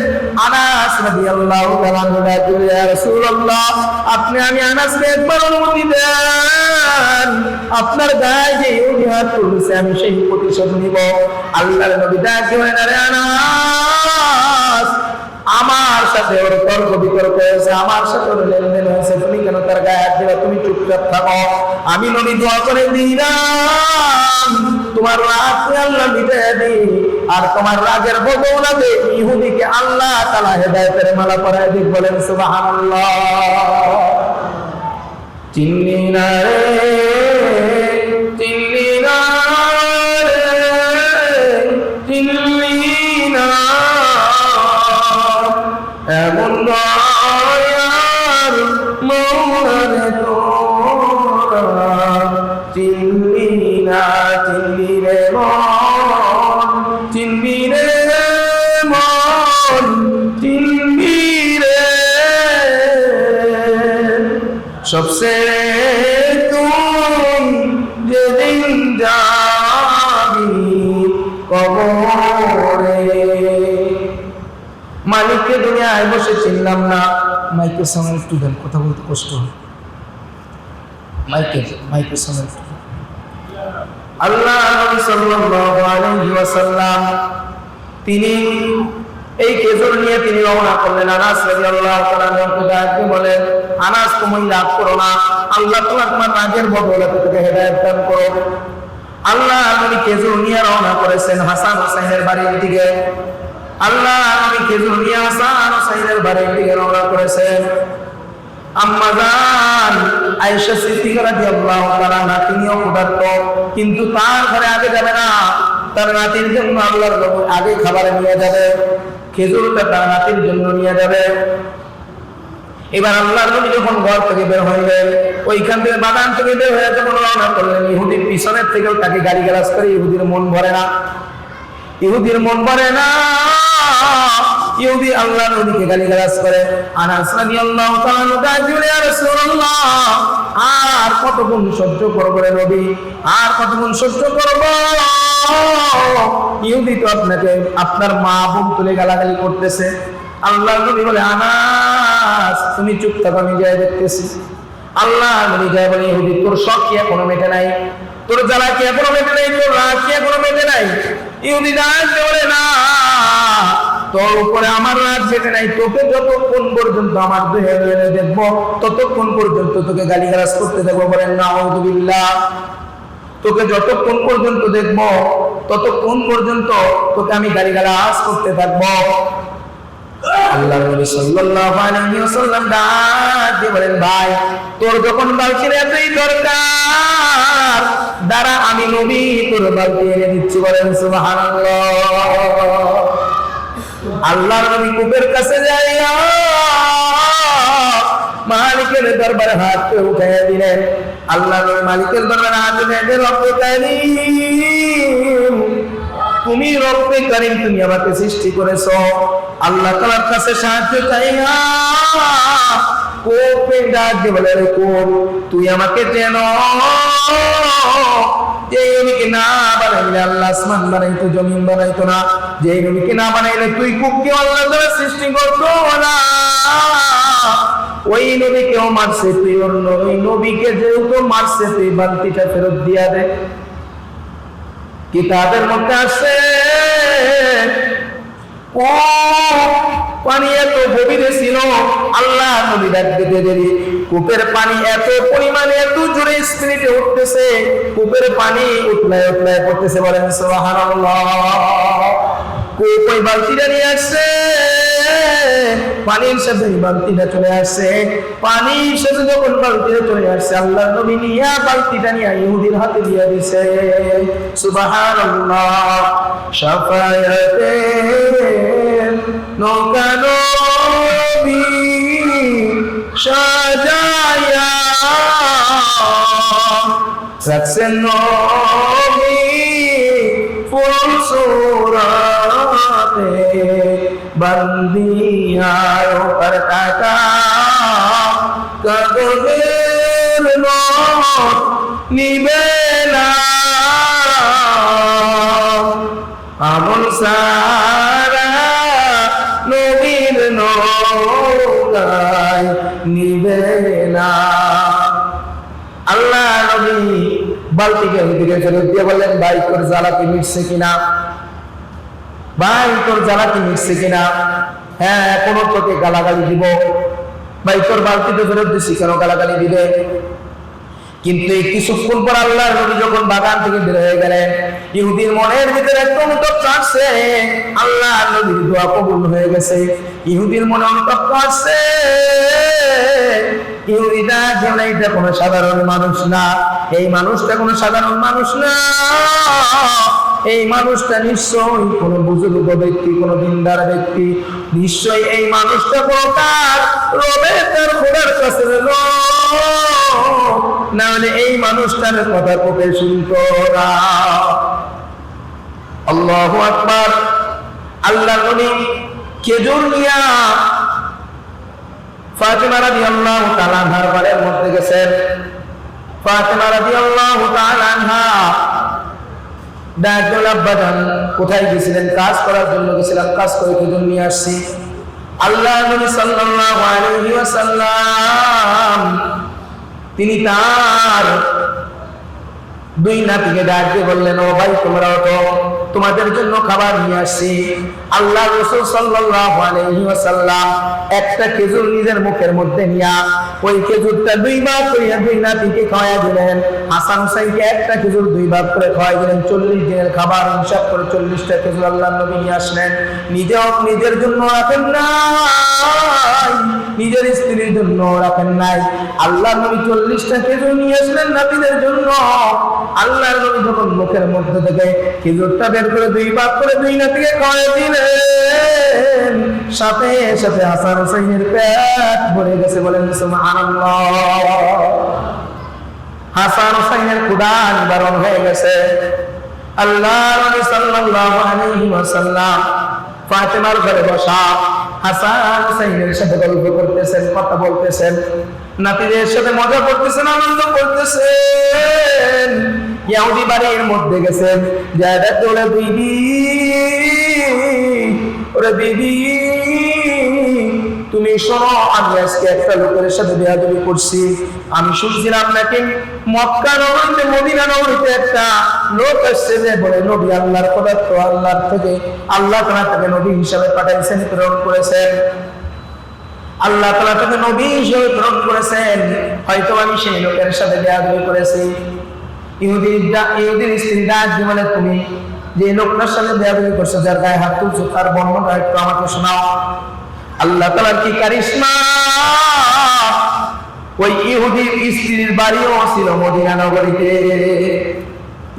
আনাস রাদিয়াল্লাহু তাআলা বলেন, ইয়া রাসূলুল্লাহ, আপনি আমি আনাসকে একবার অনুমতি দেন, আপনার গায়ে যে ইহুদি হাত তুলছে আমি সেই প্রতিশোধ নিব। আল্লাহর নবী ডাক দিলেন, আরে আনাস, আমার সাথে ওর তর্ক বিতর্ক হয়েছে, আমার সাথে ওর লেনদেন হয়েছে, তুমি কেন তার গায়ে হাত দিবা? তুমি চুপচাপ থাকো। আমি নবী দোয়া করে দিলাম তোমার রাগ আল্লাহ মিটাইয়া দিই, আর তোমার রাগের বদৌলতে ইহুদিকে আল্লাহ তাআলা হেদায়েতের মালা পরায় দিক। বলেন সুবহানাল্লাহ। চিন্নি না রে, চিন্নি না রে, চিন্নি না, এমন দয়ার মৌলারে তোরা চিনবি না, চিনবি রে মন, চিনবি রে মন, চিনবি রে। সবচেয়ে তুই যেদিন যাবি কবরে, মালিককে দুনিয়ায় বসে চিনলাম না। মাইকের সঙ্গে একটু দেন, কথা বলতে কষ্ট হয়। মাইকের সঙ্গে একটু। আল্লাহ নবী সাল্লাল্লাহু আলাইহি ওয়াসাল্লাম তিনি এই খেজুর নিয়ে তিনি রওনা করলেন। আনাস রাদিয়াল্লাহু তাআলা আনহু ডাকতে বলেন, আনাস তুমি রাগ করো না, আল্লাহ তাআলা তোমার রাগের বদৌলতে তোকে হেদায়েত দান করো। আল্লাহ নবী খেজুর নিয়ে রওনা করেছেন হাসান হোসেনের বাড়ির দিকে। আল্লাহ নবী খেজুর নিয়ে হাসান হোসেনের বাড়ির দিকে রওনা করেছেন। আম্মা জান আয়েশা সিদ্দিকা রাদিয়াল্লাহু তাআলা আনহা তিনিও ক্ষুধার্ত, কিন্তু তার ঘরে আগে যাবে না, তার নাতির জন্য আল্লাহর নবী আগে খাবার নিয়ে যাবে, খেজুরটা তার নাতির জন্য নিয়ে যাবে। এবার আল্লাহর নবী যখন ঘর থেকে বের হইলেন, ওইখান থেকে বাগান থেকে বের হয়ে যখন রওনা করলেন, ইহুদির পিছনের থেকেও তাকে গালিগালাজ করে। ইহুদির মন ভরে না, ইহুদির মন ভরে না। ইহুদি আল্লাহ নবীকে গালিগালাজ করে। আনাস রাদিয়াল্লাহু তাআলা বলেন, ইয়া রাসূলুল্লাহ, আর কতক্ষণ সহ্য করব রে নবী, আর কতক্ষণ সহ্য করব? ইহুদি তো আপনাকে আপনার মা বোন তুলে গালাগালি করতেছে। আল্লাহ নবী বলে, আনাস তুমি চুপ থাকো, আমি যাই দেখতেছি। আল্লাহ নবী যাই বলে, ইহুদি তোর শখ কি এখনো মেটে নাই? তোর জ্বালা কি এখনো মেটে নাই, তোর রাগ কি এখনো মেটে নাই? ইহুদি ডাক দিয়ে বলে, না, তোর উপরে আমার রাগ মেটে নাই, তোকে যতক্ষণ পর্যন্ত আমার দেহে দেখবো ততক্ষণ পর্যন্ত তোকে গালিগালাজ করতে দেবো। বলেন নাউযুবিল্লাহ। তোকে যতক্ষণ পর্যন্ত দেখবো ততক্ষণ পর্যন্ত তোকে আমি গালিগালাজ করতে থাকবো। আল্লাহর নবী সাল্লাল্লাহু আলাইহি ওয়াসাল্লাম ডাক দিয়ে বলেন, ভাই তোর যখন বালতির এতই দরকার, দাঁড়া আমি নবী তোর বালতি এনে দিচ্ছি। বলেন সুবহানাল্লাহ। আল্লাহর নবী কূপের কাছে যাইয়া মালিকের দরবারে হাত উঠাইয়া দিলেন। আল্লাহর নবী মালিকের দরবারে হাত উঠাইয়া দিলেন, রব্বে কারীম, তুমি রব্বে কারীম, তুমি আমাকে সৃষ্টি করেছো। আল্লাহ তাআলার কাছে সাহায্য চাইয়া কোপে ডাক দিয়ে বলে, রে কোপ, তুই আমাকে চেন, যে নবীকে না বানাইলে আল্লাহ আসমান বানাইতো, জমিন বানাইতো না। যে নবীকে না বানাইলে তুই কূপকে আল্লাহ দ্বারা সৃষ্টি করতো না। ওই নবীকেও মারছে তুই, ওই নবীকে যেহেতু মারছে তুই বালতিটা ফেরত দিয়া দে। কিতাবের মধ্যে আছে ও পানি এত গভীরে ছিল, আল্লাহ নবী ডাক দিতে দেরি, কূপের পানি এত পরিমাণে এত জোরে স্পিডে উঠতেছে, কূপের পানি উতলায় উতলায় পড়তেছে। বলেন সুবহানাল্লাহ। কূপ ওই বালতিটা নিয়ে আসছে, পানির সাথে বালতিটা চলে আসছে। পানির সাথে যখন বালতিটা চলে আসছে, আল্লাহ নবী নিয়ে বালতিটা নিয়ে ইহুদির হাতে দিয়ে দিছে। সুবহানাল্লাহ। শাফায়াতে নৌকা নবী সাজায়া রাখছেন নবী ফুল সুরাতে বন্দিয়া উপর টাকা কাগজের নোট নিবে না, আমল সারা নবীর নৌকায় নিবে না। আল্লাহ নবী বালতিকে দিকে ফেরত দিয়ে বললেন, ভাই তোর জ্বালা কি মিটছে কিনা? ভাই তোর জ্বালা কি মিটছে কিনা? হ্যাঁ, এখনো তোকে গালাগালি দিব। ভাই তোর বালতিতে ফেরত দিছি, কেন গালাগালি দিবে? কিন্তু কিছুক্ষণ পর আল্লাহ নবী যখন বাগান থেকে বের হয়ে গেলেন, ইহুদির মনের ভিতরে একটা অনুতাপ আসছে, আল্লাহ নবীর দোয়া কবুল হয়ে গেছে। ইহুদির মনে অনুতাপ আসছে, ইহুদিটা যেন এটা কোনো সাধারণ মানুষ না, এই মানুষটা কোনো সাধারণ মানুষ না, এই মানুষটা নিশ্চয়ই কোনো বুজুর্গ ব্যক্তি, কোনো দিনদার ব্যক্তি, নিশ্চয়ই এই মানুষটা কোনো তার রবে তার খোদার কাছে না হলে এই মানুষটার কথা কোপে শুনতো না। আল্লাহু আকবার। আল্লাহ নবী খেজুর নিয়া ফাতিমা রাদিয়াল্লাহু তাআলা আনহার বাড়ির মধ্যে গেছেন। ফাতিমা রাদিয়াল্লাহু তাআলা আনহা ডাকল, আব্বাজান কোথায় গেছিলেন? কাজ করার জন্য গেছিলাম, কাজ করে খেজুর নিয়ে আসছি। আল্লাহ নবী সাল্লাল্লাহু আলাইহি ওয়াসাল্লাম তিনি তার দুই নাতিকে ডাক দিয়ে বললেন, ও ভাই তোমরাও তো, তোমাদের জন্য খাবার নিয়ে আসছি। আল্লাহ রাসূল সাল্লাল্লাহু আলাইহি ওয়াসাল্লাম একটা খেজুর নিজের মুখের মধ্যে নিয়া ওই খেজুরটা দুই ভাগ করে দুই নাতিকে খাওয়াইয়া দিলেন। হাসান হুসাইনকে একটা খেজুর দুই ভাগ করে খাওয়াই দিলেন। 40 দিনের খাবার হিসাব করে 40টা খেজুর আল্লাহ নবী নিয়ে আসলেন। নিজের জন্য রাখেন নাই, নিজের স্ত্রীর জন্য রাখেন নাই। আল্লাহ নবী 40টা খেজুর নিয়ে আসলেন নাতিদের জন্য। আল্লাহর নবী যখন মুখের মধ্যে থেকে খেজুরটা বের করে দুই ভাগ করে দুই নাতিকে খাওয়াই দিলেন, সাথে সাথে হাসান হুসাইনের পেট ভরে গেছে। বলেন সুবহানাল্লাহ। হাসান হুসাইনের ক্ষুধা নিবারণ হয়ে গেছে। আল্লাহ নবী সাল্লাল্লাহু আলাইহি ওয়াসাল্লাম ফাতিমার ঘরে বসা হাসান হুসাইনের সাথে গল্প করতেছেন, কথা বলতেছেন, নাতিদের সাথে মজা করতেছেন, আনন্দ করতেছেন। ইহুদি বাড়ির মধ্যে গেছেন, যারা তোলে বিবি, ওরে বিবি তুমি তুমি শোনো, আমি আজকে একটা লোকের সাথে বেয়াদবি করছি। আমি শুনছিলাম নাকি মক্কা নগরীতে, মদিনা নগরীতে একটা লোক আসছে যে বলে নবী আল্লাহর পদার্থ, আল্লাহর থেকে আল্লাহ তাআলা তাকে নবী হিসাবে পাঠাইছেন, প্রেরণ করেছেন। আল্লাহ তাআলা তাকে নবী হিসেবে প্রেরণ করেছেন। হয়তো আমি সেই লোকের সাথে বেয়াদবি করেছি। ইহুদির স্ত্রী ডাক দিয়ে বলে, তুমি যে লোকটার সাথে বেয়াদবি করছো, যার গায়ে হাত তুলছো, তার বর্ণনা একটু আমাকে শোনাও। আল্লাহ তাআলার কি কারিশমা! ওই ইহুদির স্ত্রীর বাড়িও ছিল মদিনা নগরীতে।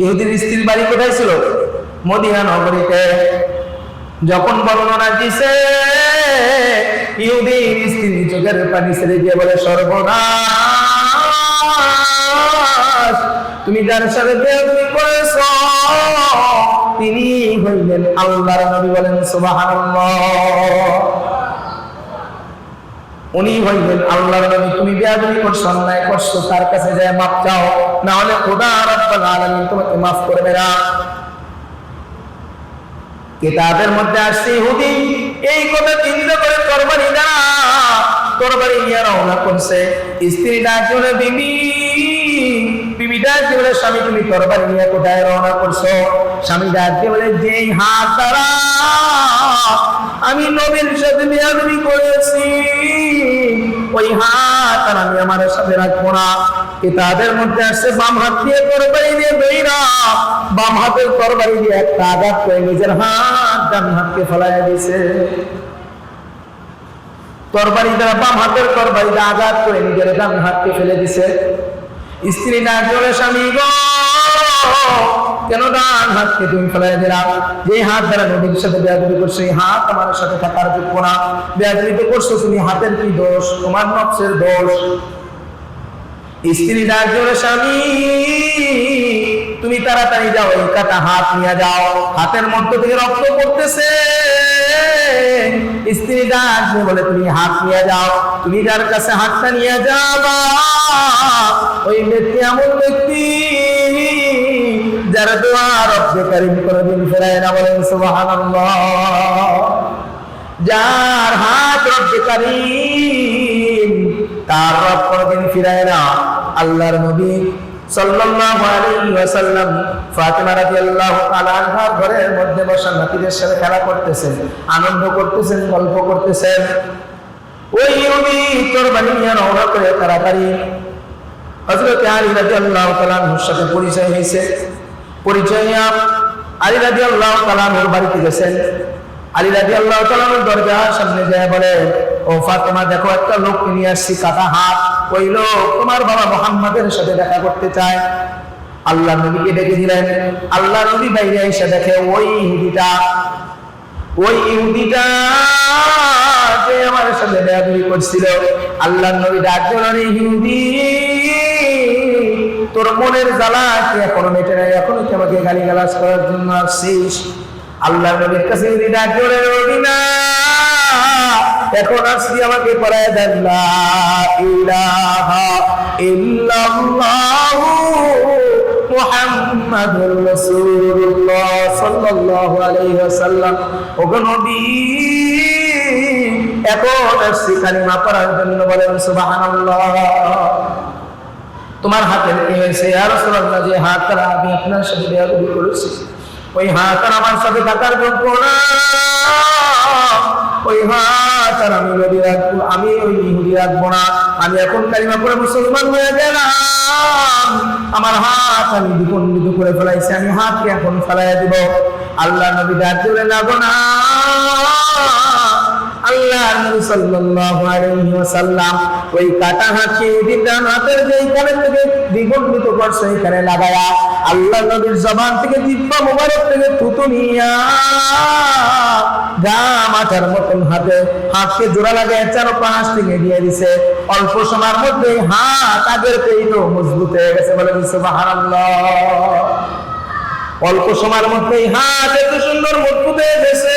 ইহুদির স্ত্রীর বাড়ি কোথায় ছিল? মদিনা নগরীতে। যখন বর্ণনা দিছে, ইহুদির স্ত্রী চোখের পানি ছেড়ে দিয়ে বলে, সর্বনাশ! তুমি যার সাথে বেয়াদবি করেছো তিনি হইলেন আল্লাহর নবী। বলেন সুবহানাল্লাহ। উনি হইলেন আল্লাহর নবী। তুমি বেয়াদবি করছো, অন্যায় করছো, তার কাছে যায় মাফ চাও, না হলে খোদা রাব্বুল আলামিন তোমাকে মাফ করবে না। কিতাবের মধ্যে আসছে ইহুদি এই কথা চিন্তা করে তরবারি নিয়ে রওনা করছে। স্ত্রী ডাক বলে, বিবি ডাক বলে, স্বামী তুমি তরবারি নিয়ে কোথায় রওনা করছো? স্বামী ডাক বলে, যেই হাত দ্বারা আমি নবীর সাথে বেয়াদবি করেছি ওই হাত আর আমি আমার সাথে রাখবো না। কিতাবের মধ্যে আসছে বাম হাত দিয়ে তরবারি দিয়ে বেরা, বাম হাতের তরবারি দিয়ে একটা আঘাত করে নিজের হাত ডান হাতকে ফেলাইয়া দিয়েছে। তরবারি দ্বারা বাম হাতের তরবারি দিয়ে আঘাত করে নিজের ডান হাতকে ফেলে দিছে। স্ত্রী না জোরে, স্বামী গো কেন ডান হাতকে তুমি ফেলাই দিলাম? যে হাত দ্বারা নবীর সাথে বেয়াদবি করছো, এই হাত আমার সাথে থাকার যোগ্য না। বেয়াদবি তো করছো তুমি, হাতের কি দোষ? তোমার নফসের দোষ। স্ত্রী ডাক জোরে, স্বামী তুমি তাড়াতাড়ি যাও, এই কাটা হাত নিয়ে যাও, হাতের মধ্য থেকে রক্ত পড়তেছে। স্ত্রী ডাক দিয়ে বলে, তুমি হাত নিয়ে যাও, তুমি যার কাছে হাতটা নিয়ে যাবা ওই ব্যক্তি এমন ব্যক্তি যারা দোয়া রব্বে কারীম কোনদিন ফেরায় না। বলেন সুবহানাল্লাহ। যার হাত রব্বে কারীম, তার রব কোনদিন ফিরায় না। আল্লাহর নবী সাল্লাল্লাহু আলাইহি ওয়াসাল্লাম ফাতিমা রাদিয়াল্লাহু তাআলা আনহার ঘরের মধ্যে বসে নাতিদের সাথে খেলা করতেছেন, আনন্দ করতেছেন, গল্প করতেছেন। ওই ইহুদি তরবারি নিয়ে রওনা করে তাড়াতাড়ি হযরত আলী রাদিয়াল্লাহু তাআলা আনহুর সাথে পরিচয় হয়েছে। পরিচয় নিয়ে আলী রাদিয়াল্লাহু তাআলা আনহুর বাড়িতে গেছেন। আলী রাদিয়াল্লাহু তাআলা আনহুর দরজার সামনে যায় বলে, ও ফাতিমা দেখো, একটা লোককে নিয়ে আসছি কাটা হাত। ওই লোক তোমার বাবা মুহাম্মাদের সাথে দেখা করতে চায়। আল্লাহ নবীকে ডেকে দিলেন। আল্লাহ নবী বাইরে এসে দেখে ওই ইহুদিটা যে আমার সাথে বেয়াদবি করছিল। আল্লাহ নবী ডাক দিলেন, ইহুদি তোর মনের জ্বালা কি এখনো মেটে নাই? এখনো কি আমাকে গালিগালাজ করার জন্য আসছিস? আল্লাহ নবীর কাছে ইহুদি ডাক দিলেন, না এখন আসছি, আমাকে পড়ায় দেন লা ইলাহা ইল্লাল্লাহু মুহাম্মাদুর রাসূলুল্লাহ সাল্লাল্লাহু আলাইহি ওয়াসাল্লাম। ওগো নবী এখন আসছি কালিমা পড়ার জন্য। বলেন সুবহানাল্লাহ। তোমার হাতের কি হয়েছে? ইয়া রাসূলুল্লাহ, যে হাত দ্বারা আমি আপনার সাথে বেয়াদবি করেছি ওই হাত আর আমার সাথে থাকার যোগ্য না। ওই হাত আর আমি নবী রাখবো, আমি ওই ইহুদি রাখবো না। আমি এখন কালিমা পড়ে মুসলমান হয়ে গেলাম, আমার হাত আমি দ্বিখণ্ডিত করে ফেলাইছি, আমি হাতকে এখন ফেলাইয়া দিব। আল্লাহ নবী ডাক দিলেন, না গো না। আল্লাহ নবী সাল্লাল্লাহু আলাইহি ওয়াসাল্লাম ওই কাটা হাতকে ডান হাতের যেইখানে থেকে দ্বিখণ্ডিত করছে এখানে লাগায়া আল্লাহ নবীর জবান থেকে জিহ্বা মুবারক থেকে থুতু নিয়া মাথার মতন হাতকে জোড়া লাগায় চারপাশ থেকে দিয়ে দিছে। অল্প সময়ের মধ্যে হাত আগের থেকে মজবুত হয়ে গেছে। বলেন সুবহানাল্লাহ। অল্প সময়ের মধ্যেই হাত এত সুন্দর মজবুত হয়ে গেছে,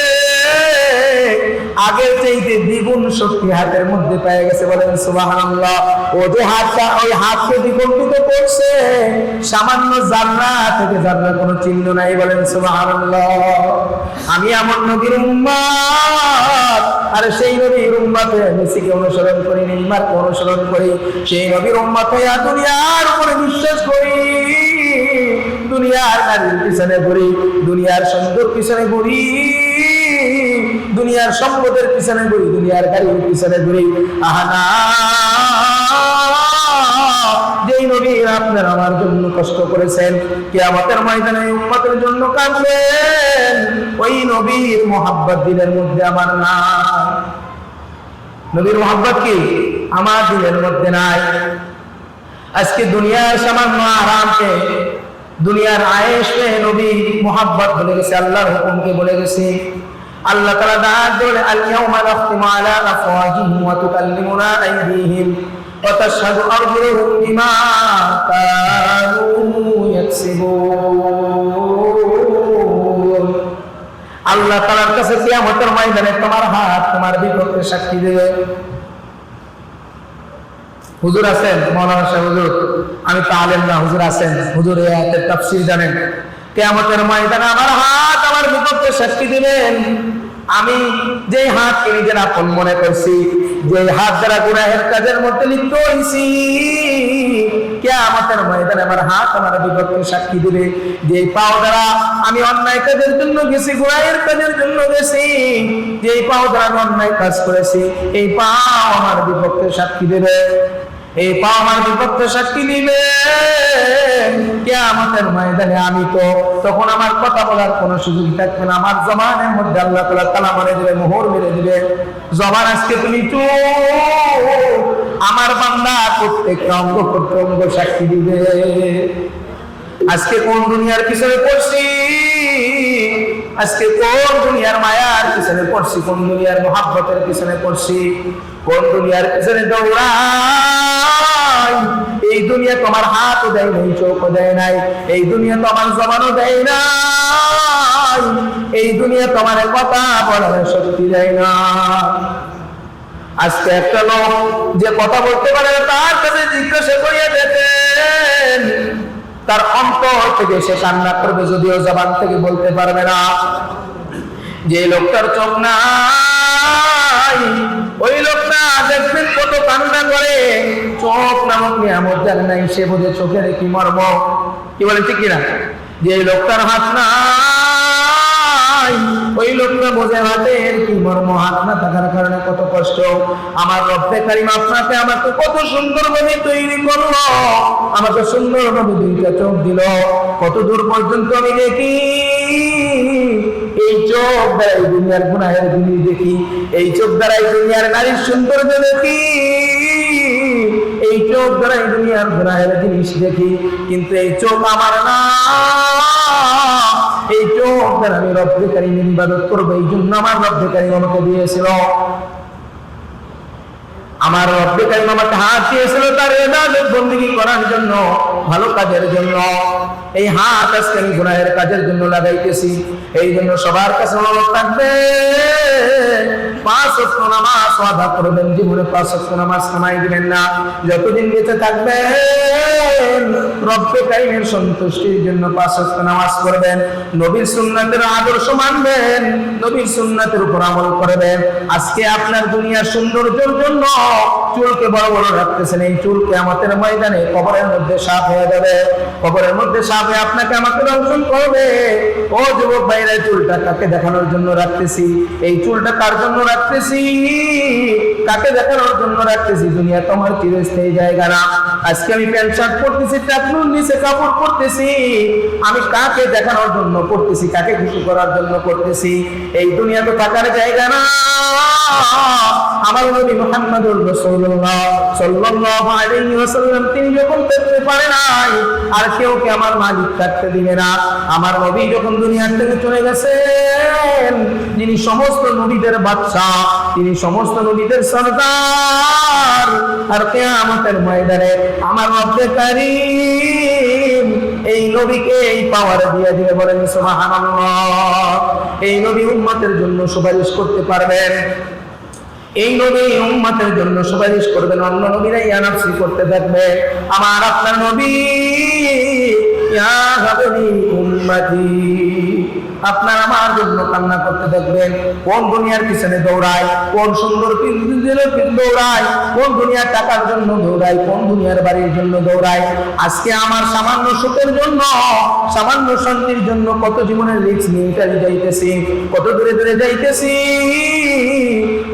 আগের চাইতে দ্বিগুণ শক্তি হাতের মধ্যে পেয়ে গেছে, বলেন সুবহানাল্লাহ। ও যে হাতটা, ওই হাতকে বিকম্পিত করছে, সামান্য জাররা থেকে জাররা কোনো চিহ্ন নাই, বলেন সুবহানাল্লাহ। আমি আমার নবীর উম্মত, আর সেই নবীর উম্মতে মেসিকে অনুসরণ করি, নেইমারকে অনুসরণ করি, সেই নবীর উম্মত হইয়া দুনিয়ার উপরে বিশ্বাস করি, দুনিয়ার নারীর পিছনে ঘুরি, দুনিয়ার সুন্দর পিছনে ঘুরি, দুনিয়ার সম্পদের পিছনে ঘুরি, দুনিয়ার গাড়ির পিছনে ঘুরি। আহানা, যেই নবী আপনার আমার জন্য কষ্ট করেছেন, কিয়ামতের ময়দানে উম্মতের জন্য কাঁদলেন, ওই নবীর মোহাব্বত দিলের মধ্যে আমার নাই। নবীর মোহাব্বত কি আমার দিলের মধ্যে নাই। আজকে দুনিয়ার সামান্য আরামকে, দুনিয়ার আয়েশকে নবী মোহাব্বত বলে গেছে, আল্লাহর হুকুমকে বলে গেছে। আল্লাহ তাআলা ডাক দিলেন, আল ইয়াউমা নাখতিমু আলা আফওয়াহিহিম ওয়া তুকাল্লিমুনা আইদিহিম ওয়া তাশহাদু আরজুলুহুম বিমা কানু ইয়াকসিবুন। আল্লাহ তাআলার কাছে কিয়ামতের ময়দানে তোমার হাত তোমার বিপক্ষে সাক্ষী দেবে। হুজুর আছেন, মাওলানা সাহেব হুজুর, আমি তো আলেম না, হুজুর আছেন, হুজুর এই আয়াতের তাফসীর জানেন। কিয়ামতের ময়দানে আমার হাত আমার বিপক্ষে সাক্ষী দিবেন। আমি যে হাতকে নিজের আপন মনে করছি, যে হাত দ্বারা গুনাহের কাজের মধ্যে লিপ্ত হইছি, কিয়ামতের ময়দানে আমার হাত আমার বিপক্ষে সাক্ষী দিবে। যে পাও দ্বারা আমি অন্যায় কাজের জন্য গেছি, গুনাহের কাজের জন্য গেছি, যে পাও দ্বারা আমি অন্যায় কাজ করেছি, এই পাও আমার বিপক্ষে সাক্ষী দেবে, এই পাও আমার বিপক্ষে সাক্ষী দিবে। কিয়ামতের ময়দানে আমি তো তখন আমার কথা বলার কোনো সুযোগ থাকবে না। আমার জবানের মধ্যে আল্লাহ তাআলা তালা মেরে দিবে, মোহর মেরে দিবে। জবান আজকে তুমি চুপ, আমার বান্দা প্রত্যেকটা অঙ্গ প্রত্যঙ্গ সাক্ষী দিবে। আজকে কোন দুনিয়ার পিছনে পড়ছি, আজকে কোন দুনিয়ার মায়ার পিছনে পড়ছি, কোন দুনিয়ার মোহাব্বতের পিছনে পড়ছি, কোন দুনিয়ার পিছনে দৌড়াই। এই দুনিয়া তোমার হাতও দেয় নাই, চোখও দেয় নাই, এই দুনিয়া তোমার জবানও দেয় নাই, এই দুনিয়া তোমার কথা বলার শক্তি দেয় না। আজকে একটা লোক যে কথা বলতে পারে, তার কাছে জিজ্ঞাসা করিয়া দেখেন, তার অন্তর থেকে সে কান্না করবে, যদিও জবান থেকে বলতে পারবে না। যে লোকটার চোখ নাই, ওই লোকটা দেখবেন কত কান্না করে। চোখ নামক নিয়ামত যার নাই, সে বোঝে চোখের কি মর্ম। কি বলে, ঠিক কিনা? যে লোকটার হাত নাই, ওই লোকটা বোঝে হাতের কি মর্ম, হাত না থাকার কারণে কত কষ্ট। আমার রব্বে কারীম আপনাকে আমাকে কত সুন্দর ভাবে তৈরি করলো, আমাকে সুন্দর ভাবে দুইটা চোখ দিল। কত দূর পর্যন্ত আমি দেখি, এই চোখ দ্বারা এই দুনিয়ার গুনাহের জিনিস দেখি, এই চোখ দ্বারা এই দুনিয়ার নারীর সৌন্দর্য দেখি, এই চোখ দ্বারা এই দুনিয়ার গুনাহের জিনিস দেখি। কিন্তু এই চোখ আমার না, এই চোখ দ্বারা আমি রব্বে কারীমের ইবাদত করবো। এই জন্য আমার রব্বে কারীম আমাকে দিয়েছিল, আমার রব্বে কারীম আমাকে হাত দিয়েছিল তার ইবাদত বندگی করার জন্য, ভালো কাজের জন্য। এই হাত আজকে আমি গুনাহের কাজের জন্য লাগাইতেছি। এই জন্য সবার কাছে অনুরোধ থাকবে, 5 ওয়াক্ত নামাজ আদা করবেন। জীবনে 5 ওয়াক্ত নামাজ কামাই দিবেন না, যতদিন বেঁচে থাকবেন রব্বে কারীমের সন্তুষ্টির জন্য 5 ওয়াক্ত নামাজ পড়বেন, নবীর সুন্নাতের আদর্শ মানবেন, নবীর সুন্নাতের উপর আমল করবেন। আজকে আপনার দুনিয়ার সৌন্দর্যের জন্য চুলকে বড় বড় রাখতেছেন, এই চুল কিয়ামতের ময়দানে কবরের মধ্যে সাপ হয়ে যাবে। কবরের মধ্যে সাপ হয়ে আপনাকে আমাকে দংশন করবে। ও যুবক ভাইরা, চুলটা কাকে দেখানোর জন্য রাখতেছি? এই চুলটা কার জন্য রাখতেছি? কাকে দেখানোর জন্য রাখতেছি? দুনিয়া তোমার চিরস্থায়ী জায়গা না। আজকে আমি প্যান্ট শার্ট পরতেছি, টাকনুর নিচে কাপড় পরতেছি, আমি কাকে দেখানোর জন্য পরতেছি? কাকে খুশি করার জন্য করতেছি? এই দুনিয়া তো থাকার জায়গা না। আমার নবী মুহাম্মদুর রাসূলুল্লাহ সাল্লাল্লাহু আলাইহি ওয়াসাল্লাম তিনি যখন থাকতে পারে নাই, আর কেউ কে আমার মালিক থাকতে দিবে না। আমার নবী যখন দুনিয়া থেকে চলে গেছেন, যিনি সমস্ত নবীদের বাদশা, তিনি সমস্ত নবীদের সরদার, আর কিয়ামতের ময়দানে আমার রব্বে কারীম এই নবীকে এই পাওয়ার দিয়ে দিবে। বলেন সুবহানাল্লাহ। এই নবী উম্মতের জন্য সুপারিশ করতে পারবেন, এই নবী উম্মতের জন্য সুপারিশ করবেন, অন্য নবীরা ইয়া নাফসি করতে থাকবে। আমার আপনার নবী ইয়া হাবলি উম্মতি, আপনার আমার জন্য কান্না করতে থাকবেন। কোন দুনিয়ার পিছনে দৌড়ায়, কোন সুন্দর দৌড়ায়, কোন দুনিয়ার টাকার জন্য দৌড়ায়, কোন দুনিয়ার বাড়ির জন্য দৌড়ায়। আজকে আমার সামান্য সুখের জন্য, সামান্য শান্তির জন্য কত জীবনের রিস্ক নিয়ে যাইতেছি, কত দূরে দূরে যাইতেছি।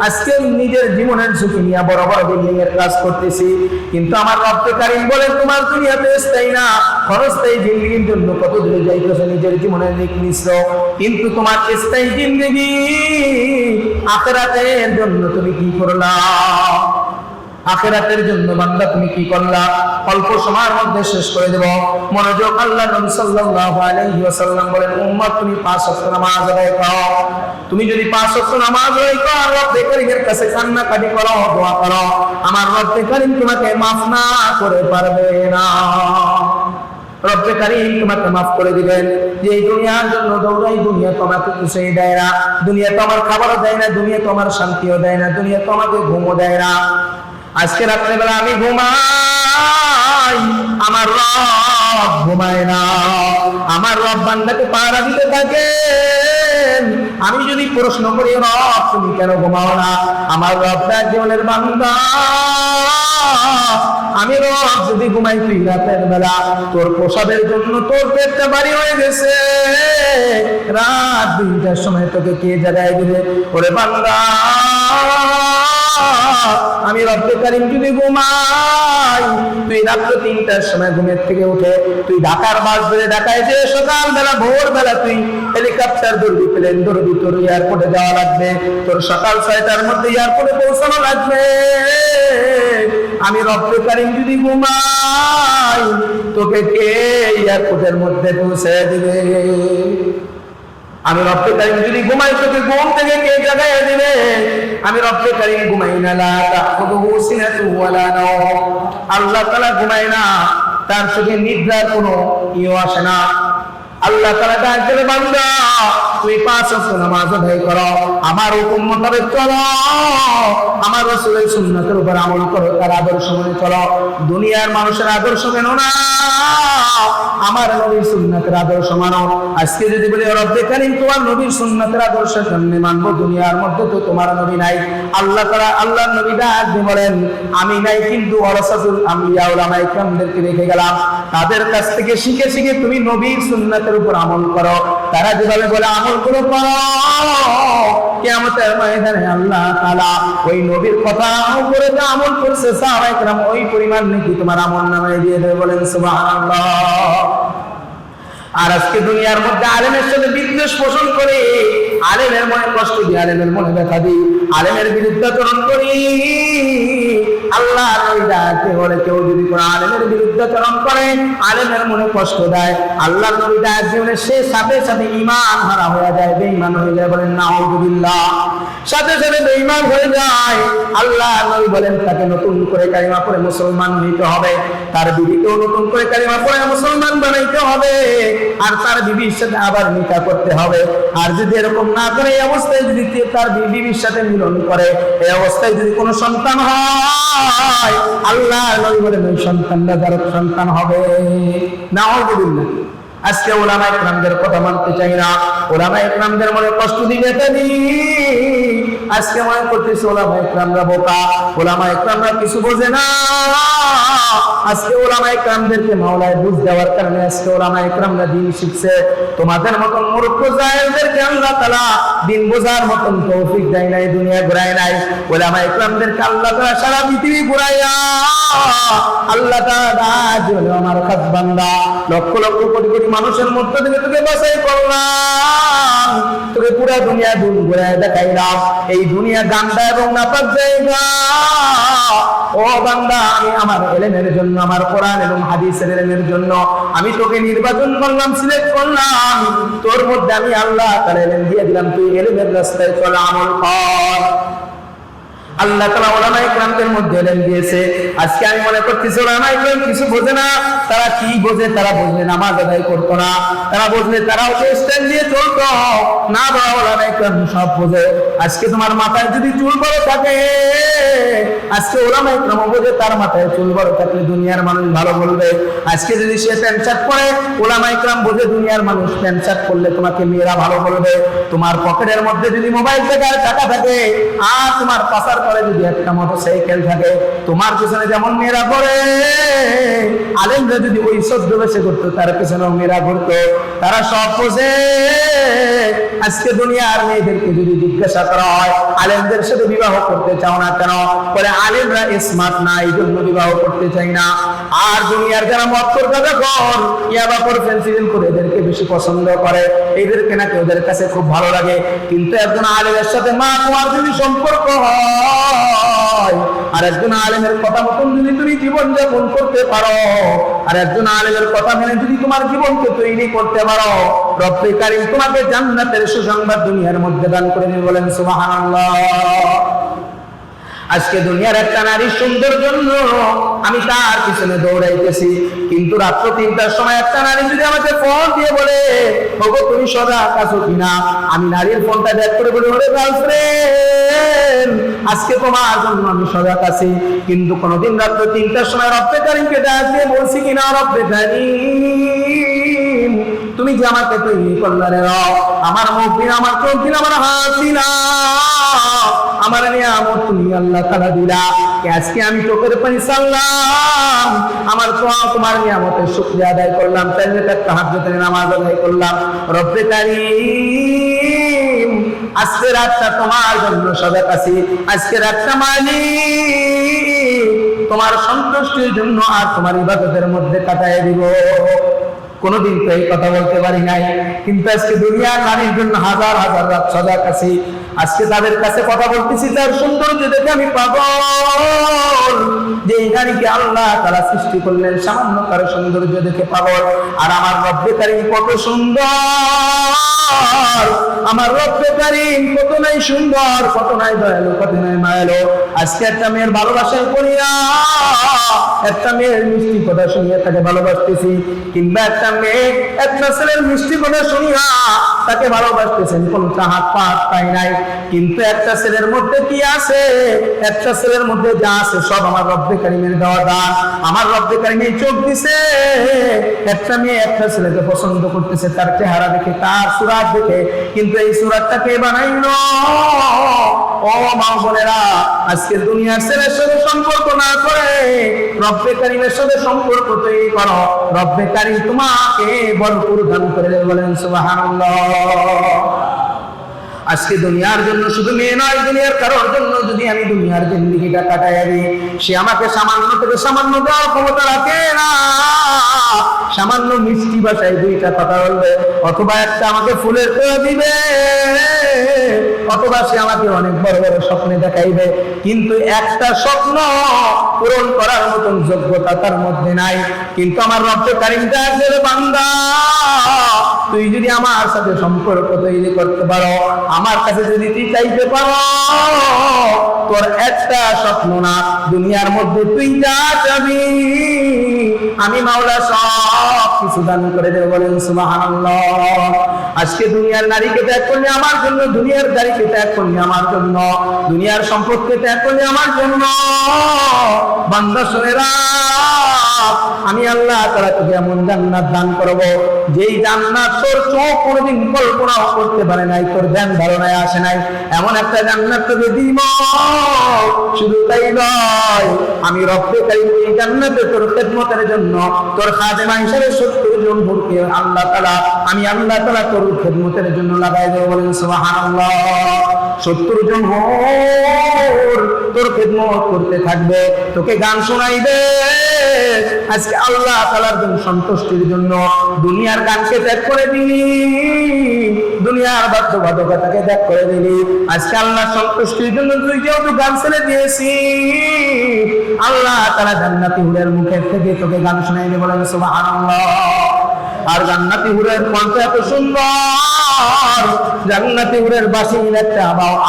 আজকে নিজের জীবনের ঝুঁকি নিয়ে বড় বড় বিল্ডিং এর কাজ করতেছি, কিন্তু আমার রব্বে কারীম বলেন তোমার দুনিয়াতে স্থায়ী না, ক্ষণস্থায়ী জিন্দেগির জন্য কত দূরে যাইতেছে নিজের জীবনের রিস্ক নিচ্ছ, কিন্তু তোমার স্থায়ী জিন্দেগি আখিরাতের জন্য তুমি কি করলা? আখিরাতের জন্য বান্দা তুমি কি করলা? অল্প সময়ের মধ্যে শেষ করে দেব, মনোযোগ। আল্লাহ নবী সাল্লাল্লাহু আলাইহি ওয়াসাল্লাম বলেন উম্মত তুমি 5 ওয়াক্ত নামাজ আদায় করো। তুমি যদি 5 ওয়াক্ত নামাজ আদায় করো, রব্বে কারীমের কাছে কান্নাকাটি করো, দোয়া করো, আমার রব্বে কারীম তোমাকে মাফ না করে পারবে না। রব্বে কারীম তোমাকে মাফ করে দিবেন। যে এই দুনিয়ার জন্য দৌড়াই, দুনিয়া তোমাকে কিছুই দেয় না, দুনিয়া তো আমার খাবারও দেয় না, দুনিয়া তো আমার শান্তিও দেয় না, দুনিয়া তো আমাকে ঘুমও দেয় না। আজকে রাত্রেবেলা আমি ঘুমাই, আমার রব ঘুমায় না। আমার রব বান্দাকে পাহারা দিতে থাকেন। আমি যদি প্রশ্ন করি রব তুমি কেন ঘুমাও না, আমার রব জীবনের বান্দা আমি রব যদি ঘুমাই তুই রাতের বেলা, তোর প্রসাদের জন্য তোর পেটটা ভারী হয়ে গেছে, রাত 2টার সময় তোকে কে জাগায় দিবে? ওরে বান্দা আমি রব্বে কারীম যদি ঘুমাই, তুই রাত্র 3টার সময় ঘুমের থেকে উঠে তুই ঢাকার বাস ধরে ঢাকায় যে সকালবেলা ভোরবেলা তুই হেলিকপ্টার ধরবি, প্লেন ধরবি, তোর এয়ারপোর্টে যাওয়া লাগবে, তোর সকাল 6টার মধ্যে এয়ারপোর্টে পৌঁছানো লাগবে। আমি রব্বে কারীম যদি ঘুমাই, তোকে কে এয়ারপোর্টের মধ্যে পৌঁছে দিবে? আমি রব্বে কারীম যদি ঘুমাই, তোকে ঘুম থেকে কে জাগায় দিবে? আমি রব্বে কারীম ঘুমাই না, লা তাখুযুহু সিনাতু ওয়ালা নাওম। আল্লাহ তাআলা ঘুমায় না, তার চোখে নিদ্রার কোনো ইয়ে আসে না। আল্লাহ তাআলা ডাক দেবে বান্দা তুই 5 ওয়াক্ত নামাজ আদায় করো, আমার হুকুম মোতাবেক চলো, আমার রাসূলের সুন্নাতের উপর আমল করো, তার আদর্শ মেনে চলো। দুনিয়ার মানুষের আদর্শ মেনো না, আমার নবীর সুন্নাতের আদর্শ মানো। আজকে যদি বলি রব্বে কারীম তোমার নবীর সুন্নাতের আদর্শ কেমনে মানবো? দুনিয়ার মধ্যে তো তোমার নবী নাই। আল্লাহ তাআলা আল্লাহর নবী ডাক দিয়ে বলেন আমি নাই, কিন্তু ওয়ারাসাতুল আম্বিয়া উলামায়ে কেরামদেরকে রেখে গেলাম, তাদের কাছ থেকে শিখে শিখে তুমি নবীর সুন্নাতের উপর আমল করো। তারা যেভাবে বলে আমল করো, কিয়ামতের ময়দানে আল্লাহ তাআলা ওই নবীর কথা উপরে যে আমল করছে সাহাবায়ে কেরাম ওই পরিমাণ নাকি তোমার আমল নামায় দিয়ে দেবে। বলেন সুবহানাল্লাহ। আর আজকে দুনিয়ার মধ্যে আলেমের সাথে বিদ্বেষ পোষণ করে, আলেমের মনে কষ্ট দিই, আলেমের মনে ব্যথা দিই, আলেমের বিরুদ্ধাচরণ করি। আল্লাহ নবী ডাকে বলে কেউ যদি কোনো আলেমের বিরুদ্ধাচরণ করে, আলেমের মনে কষ্ট দেয়, আল্লাহ নবী ডাক দিয়ে সে সাথে সাথে ঈমান হারা হয়ে যায়, বেঈমান হয়ে যায়। বলেন নাউযুবিল্লাহ। সাথে সাথে বেঈমান হয়ে যায়। আল্লাহ নবী বলেন তাকে নতুন করে কালিমা পড়ে মুসলমান হইতে হবে, তার বিবিকেও নতুন করে কালিমা পড়ে মুসলমান বানাইতে হবে, আর তার বিবির সাথে আবার নিকাহ করতে হবে। আর যদি এরকম না করে, এই অবস্থায় যদি তার বিবির সাথে মিলন করে, এই অবস্থায় যদি কোনো সন্তান হয়, আল্লাহ নবী বলেন ওই সন্তানটা যার সন্তান হবে। নাউযুবিল্লাহ। আজকে উলামায়ে কেরামদের কথা মানতে চাই না, উলামায়ে কেরামদের মনে কষ্ট দিবে তাই আজকে মনে করতেছে উলামায়ে কেরামরা বোকা, উলামায়ে কেরামরা কিছু বোঝে না। আজকে উলামায়ে কেরামদেরকে মাওলায় বুঝ দেওয়ার কারণে আজকে উলামায়ে কেরামরা দিন শিখছে। তোমাদের মতন মূর্খ জাহেলদেরকে আল্লাহ তাআলা দিন বোঝার মতন তৌফিক দেয় নাই, দুনিয়া ঘুরায় নাই। উলামায়ে কেরামদেরকে আল্লাহ তাআলা সারা পৃথিবী ঘুরাইয়া আল্লাহ তাআলা বলে আমার খাস বান্দা লক্ষ লক্ষ কোটি কোটি মানুষের মধ্য থেকে তোকে বাছাই করলাম, তোকে পুরো দুনিয়া দুল ঘুরায় দেখাইলাম। এই দুনিয়া গান্দা এবং নাপাক জায়গা। ও বান্দা আমি আমার ইলমের জন্য, আমার কোরআন এবং হাদিসের ইলমের জন্য আমি তোকে নির্বাচন করলাম, সিলেক্ট করলাম। তোর মধ্যে আমি আল্লাহ তাআলা ইলম দিয়ে দিলাম, তুই ইলমের রাস্তায় চল, আমল কর। আল্লাহ তাআলা উলামায়ে কেরামদের মধ্যে এলেম দিয়েছে। আজকে আমি মনে করতেছি উলামায়ে কেরাম কিছু বোঝে না। তারা কি বোঝে? তারা বুঝলে নামাজ আদায় করতো না, তারা বুঝলে তারাও যে স্টাইল দিয়ে চলতো না। বড় উলামায়ে কেরাম সব বোঝে। আজকে তোমার মাথায় যদি চুল বড় থাকে, আজকে উলামায়ে কেরাম বোঝে তার মাথায় চুল বড় থাকলে দুনিয়ার মানুষ ভালো বলবে। আজকে যদি সে প্যান্ট শার্ট পরে, উলামায়ে কেরাম বোঝে দুনিয়ার মানুষ প্যান্ট শার্ট পরলে তোমাকে মেয়েরা ভালো বলবে। তোমার পকেটের মধ্যে যদি মোবাইল থেকে আর টাকা থাকে, আর তোমার পাশার করে যদি একটা মোটরসাইকেল থাকে, তোমার পিছনে যেমন মেয়েরা ঘোরে, আলেমরা যদি ওই ছদ্মবেশে করতো তার পিছনেও মেয়েরা ঘুরতো। তারা সব বোঝে। আজকে দুনিয়ার মেয়েদেরকে যদি জিজ্ঞাসা করা হয় আলেমদের সাথে বিবাহ করতে চাও না কেন, বলে আলেমরা স্মার্ট না, এই জন্য বিবাহ করতে চাই না। আর দুনিয়ার যারা মক্কর গাঁজাখোর, ইয়াবাখোর, ফেন্সিডিল করে এদেরকে বেশি পছন্দ করে, এদেরকে নাকি ওদের কাছে খুব ভালো লাগে। কিন্তু একজন আলেমের সাথে মা তোমার যদি সম্পর্ক হয়, আর একজন আলেমের কথা মতন যদি তুমি জীবন যাপন করতে পারো, আর একজন আলেমের কথা মেনে যদি তোমার জীবনকে তৈরি করতে পারো, রব্বে কারীম তোমাকে জান্নাতের সুসংবাদ দুনিয়ার মধ্যে দান করে দিবেন। বলেন সুবহানাল্লাহ। আজকে দুনিয়ার একটা নারীর সুন্দর জন্য আমি তার পিছনে দৌড়াইতেছি, কিন্তু রাত্র 3টার সময় একটা নারী যদি আমাকে ফোন দিয়ে বলে, ওগো তুমি সজাগ আছো কিনা, আমি নারীর ফোনটা ব্যাক করে বলি, ওরে গার্লফ্রেন্ড আজকে তোমার জন্য আমি সজাগ আছি। কিন্তু কোনোদিন রাত্র 3টার সময় রব্বে কারীমকে ডাক দিয়ে বলছি কিনা, রব্বে কারীম তুমি যে আমাকে তৈরি করলে রে, আমার মুখবিন, আমার চোখবিন, আমার হাসিনা, আমার নিয়ামত তুমি আল্লাহ তাআলা দিলা, আজকে আমি চোখের পানি সারলাম, আমার তোমার নিয়ামতের শুকরিয়া আদায় করলাম, তাহলে তাহাজ্জুদের নামাজ আদায় করলাম। রব্বে কারীম আজকে রাতটা তোমার জন্য সজাগ আছি, আজকে রাতটা মালিক তোমার সন্তুষ্টির জন্য আর তোমার ইবাদতের মধ্যে কাটায় দিব। কোনদিন তো এই কথা বলতে পারি নাই, কিন্তু আজকে দুনিয়ার নারীর জন্য হাজার হাজার রাত সজাগ আছি। আজকে তাদের কাছে কথা বলতেছি, তার সৌন্দর্য দেখে আমি পাগল, যে এই নারীকে আল্লাহ তাআলা সৃষ্টি করলেন সামান্য তার সৌন্দর্য দেখে পাগল। আর আমার রব্বে কারীম কত সুন্দর, আমার রব্বে কারীম কত নাই সুন্দর, কত নাই দয়ালু, কত নাই মায়ালু। আজকে একটা মেয়ের ভালোবাসায় পড়িয়া, একটা মেয়ের মিষ্টি কথা শুনিয়ে তাকে ভালোবাসতেছি, কিংবা একটা মেয়ে একটা ছেলের মিষ্টি কথা শুনিয়া তাকে ভালোবাসতেছেন, কোন হাত পা পাই নাই। কিন্তু একটা ছেলের মধ্যে কি আছে, একটা ছেলের মধ্যে যা আছে সব আমার রব্বে কারীমের দেওয়া দান। আমার রব্বে কারীম এই চোখ দিছে, একটা মেয়ে একটা ছেলেকে পছন্দ করতেছে তার চেহারা দেখে, তার সুরাত দেখে, কিন্তু এই সুরাতটা কে বানাইলো? ও মা বোনেরা, আজকে দুনিয়ার ছেলের সাথে সম্পর্ক না করে রব্বে কারীমের সাথে সম্পর্ক তৈরি করো, রব্বে কারীম তোমাকে ভরপুর দান করে দেবে। বলেন সুবহানাল্লাহ। আজকে দুনিয়ার জন্য শুধু মেয়ে নয়, দুনিয়ার কারোর জন্য যদি আমি দুনিয়ার জিন্দেগিটা কাটাই দিই, সে আমাকে সামান্য থেকে সামান্য দেওয়ার ক্ষমতা রাখে না। সামান্য মিষ্টি ভাষায় দুইটা কথা বলবে, অথবা একটা আমাকে ফুলের তোড়া দিবে, অথবা সে আমাকে অনেক বড় বড় স্বপ্নে দেখাইবে, কিন্তু একটা স্বপ্ন পূরণ করার মতন যোগ্যতা তার মধ্যে নাই। কিন্তু আমার রব্বে কারীম ডাক দেবে, বান্দা তুই যদি আমার সাথে সম্পর্ক তৈরি করতে পারো, আমার কাছে যদি তুই চাইতে পারো, তোর একটা স্বপ্ন না, দুনিয়ার মধ্যে তুই যা চাবি আমি মাওলা সব কিছু দান করে দেব। বলেন সুবহানাল্লাহ। আজকে দুনিয়ার নারীকে ত্যাগ করলে আমার জন্য, দুনিয়ার গাড়িকে ত্যাগ করলে আমার জন্য, দুনিয়ার সম্পদকে ত্যাগ করলে আমার জন্য। বান্দা শুনে রাখ, আমি আল্লাহ তাআলা তোকে এমন জান্নাত দান করব, যেই জান্নাত তোর চোখ কোনোদিন কল্পনাও করতে পারে নাই, তোর ধ্যান ধারণায় আসে নাই। এমন একটা জান্নাত তোকে দিব। শুধু তাই নয়, আমি রব্বে কারীম এই জান্নাতে তোর খেদমতের জন্য, তোর খাদেমা হিসেবে 70 জন হুরকে আল্লাহ তাআলা, আমি আল্লাহ তাআলা তোর খেদমতের জন্য লাগাই দেব। বলেন সুবহানাল্লাহ। 70 জন হুর তোর খেদমত করতে থাকবে, তোকে গান শোনাইবে। আজকে আল্লাহ তাআলার জন্য সন্তুষ্টির জন্য দুনিয়ার গানকে ত্যাগ করে দিলি, দুনিয়ার বাধ্যবাধকতাকে ত্যাগ করে দিলি। আজকে আল্লাহ সন্তুষ্টির জন্য তুই যেহেতু গান ছেড়ে দিয়েছি, আল্লাহ তাআলা জান্নাতি হুরের মুখের থেকে তোকে গান শোনাইবে। বলেন সুবহানাল্লাহ। আর জান্নাতি হুরের কণ্ঠ এত সুন্দর, জান্নাতি হুরের বাঁশির একটা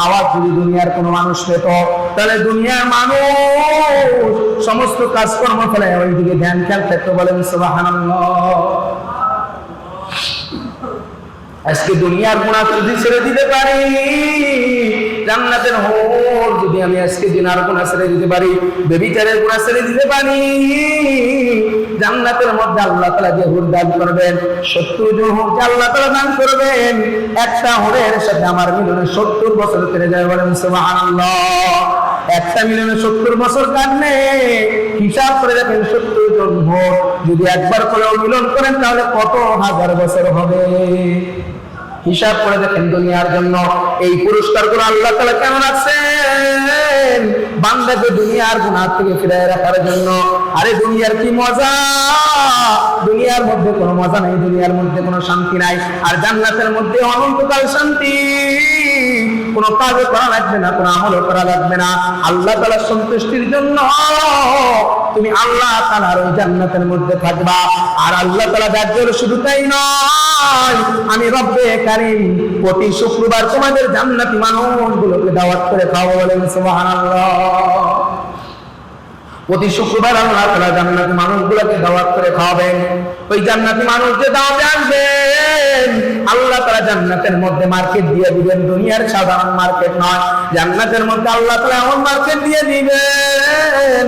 আওয়াজ যদি দুনিয়ার কোনো মানুষ পেত, তাহলে দুনিয়ার মানুষ সমস্ত কাজকর্ম ফেলে ওইদিকে ধ্যান খেয়াল থাকতো। বলেন সুবহানাল্লাহ। আজকে দুনিয়ার গুনাহ যদি ছেড়ে দিতে পারি, জান্নাতের হুর যদি আমি আজকে জিনার গুনাহ ছেড়ে দিতে পারি, ব্যভিচারের গুনাহ ছেড়ে দিতে পারি, জান্নাতের মধ্যে আল্লাহ তাআলা যে হুর দান করবেন, 70 জন হুর আল্লাহ তাআলা দান করবেন, একটা হুরের সাথে আমার মিলনে 70 বছর কেটে যায়। বলেন সুবহানাল্লাহ। একটা মিলনে 70 বছর কাটলে হিসাব করে দেখেন 70 জন হুর যদি একবার করে মিলন করেন তাহলে কত হাজার বছর হবে। হিসাব করে দেখেন দুনিয়ার জন্য এই পুরস্কারগুলো আল্লাহ তাআলা কেন রাখছেন? বান্দাকে দুনিয়ার গুনাহ থেকে ফিরিয়ে রাখার জন্য। আরে দুনিয়ার কি মজা, দুনিয়ার মধ্যে কোনো মজা নাই, দুনিয়ার মধ্যে কোনো শান্তি নাই। আর জান্নাতের মধ্যে অনন্তকাল শান্তি, কোনো কাজও করা লাগবে না, কোনো আমলও করা লাগবে না। আল্লাহ তাআলার সন্তুষ্টির জন্য তুমি আল্লাহ তাআলার ওই জান্নাতের মধ্যে থাকবা। আর আল্লাহ তাআলা দাজ্জাল শুধু তাই নয়, আমি রব্বে কারীম প্রতি শুক্রবার তোমাদের জান্নাতি মানুষগুলোকে দাওয়াত করে খাওয়াবো। বলেন সুবহানাল্লাহ। প্রতি শুক্রবার আল্লাহ তাআলা জান্নাতি মানুষগুলোকে দাওয়াত করে খাওয়াবেন। ওই জান্নাতি মানুষ যে দাওয়াতে আসবেন, আল্লাহ তাআলা জান্নাতের মধ্যে মার্কেট দিয়ে দিবেন, দুনিয়ার সাধারণ মার্কেট নয়। জান্নাতের মধ্যে আল্লাহ তাআলা এমন মার্কেট দিয়ে দিবেন,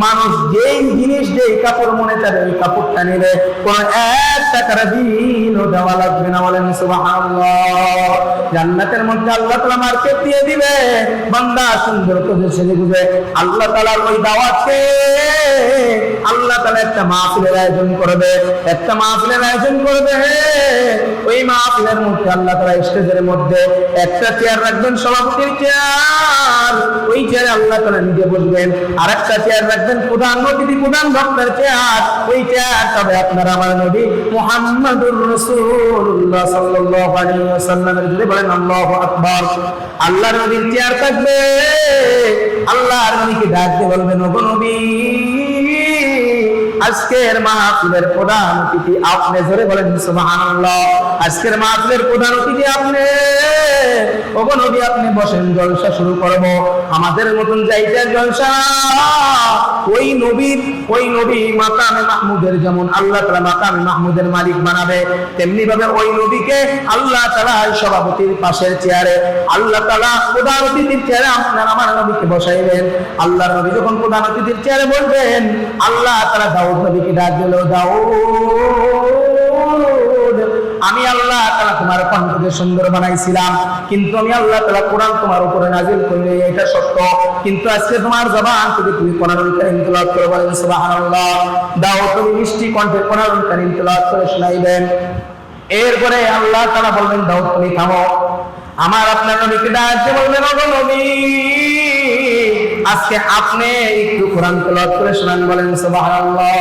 মানুষ যেই জিনিস যেই কাপড় মনে চাবে ওই কাপড়টা নেবে, কোনো 1 টাকার বিলও দেওয়া লাগবে না। বলেন সুবহানাল্লাহ। জান্নাতের মধ্যে আল্লাহ তাআলা মার্কেট দিয়ে দিবে, বান্দা সুন্দর করে সেজে গুজে আল্লাহ তাআলার ওই দাওয়াতকে আল্লাহ তাআলা একটা মাহফিলের আয়োজন করবে, একটা মাহফিলের আয়োজন করবে। ওই মাহফিলের মধ্যে আল্লাহ তাআলা স্টেজের মধ্যে একটা চেয়ার রাখবেন, সভাপতির চেয়ার, ওই চেয়ারে আল্লাহ তাআলা নিজে বসবেন। আর একটা চেয়ার রাখবেন প্রধান অতিথি, প্রধান বক্তার চেয়ার, ওই চেয়ার তবে আপনারা আমার নবী মুহাম্মদুর রাসূলুল্লাহ সাল্লাল্লাহু আলাইহি ওয়াসাল্লামের জন্য বলেন আল্লাহু আকবার। আল্লাহর নবীর চেয়ার থাকবে, আল্লাহর নবীকে ডাক দিয়ে বলবেন ওগো নবী, আজকের মাহফিলের প্রধান অতিথি আপনি। জোরে বলেন সুবহানাল্লাহ। আজকের মাহফিলের প্রধান অতিথি আপনি, ওগো নবী আপনি বসেন, জলসা শুরু করব। আমাদের মতন যাইতে জলসা ওই নবী মাকামে মাহমুদের, যেমন আল্লাহ তাআলা মাকামে মাহমুদের মালিক বানাবে, তেমনি ভাবে ওই নবীকে আল্লাহ তাআলা সভাপতির পাশের চেয়ারে, আল্লাহ তাআলা প্রধান অতিথির চেয়ারে আপনার আমার নবীকে বসাইবেন। আল্লাহর নবী যখন প্রধান অতিথির চেয়ারে বসবেন, আল্লাহ তাআলা দাউদ নবীকে ডাক দিল, দাউদ, আমি আল্লাহ তাআলা তোমার কণ্ঠকে সুন্দর বানাইছিলাম, কিন্তু আমি আল্লাহ তাআলা কোরআন তোমার উপরে নাযিল করিনি, এটা সত্য, কিন্তু আজকে তোমার জবান থেকে তুমি কোরআনুল কারীম তেলাওয়াত করে বলেন সুবহানাল্লাহ। দাউদ তুমি মিষ্টি কণ্ঠে কোরআনুল কারীম তেলাওয়াত করে শোনাইবেন। এরপরে আল্লাহ তাআলা বলবেন দাউদ তুমি থামো। আমার আপনার নবীকে ডাক দিয়ে বলবেন ওগো নবী, আজকে আপনি একটু কোরআন তেলাওয়াত করে শোনান। বলেন সুবহানাল্লাহ।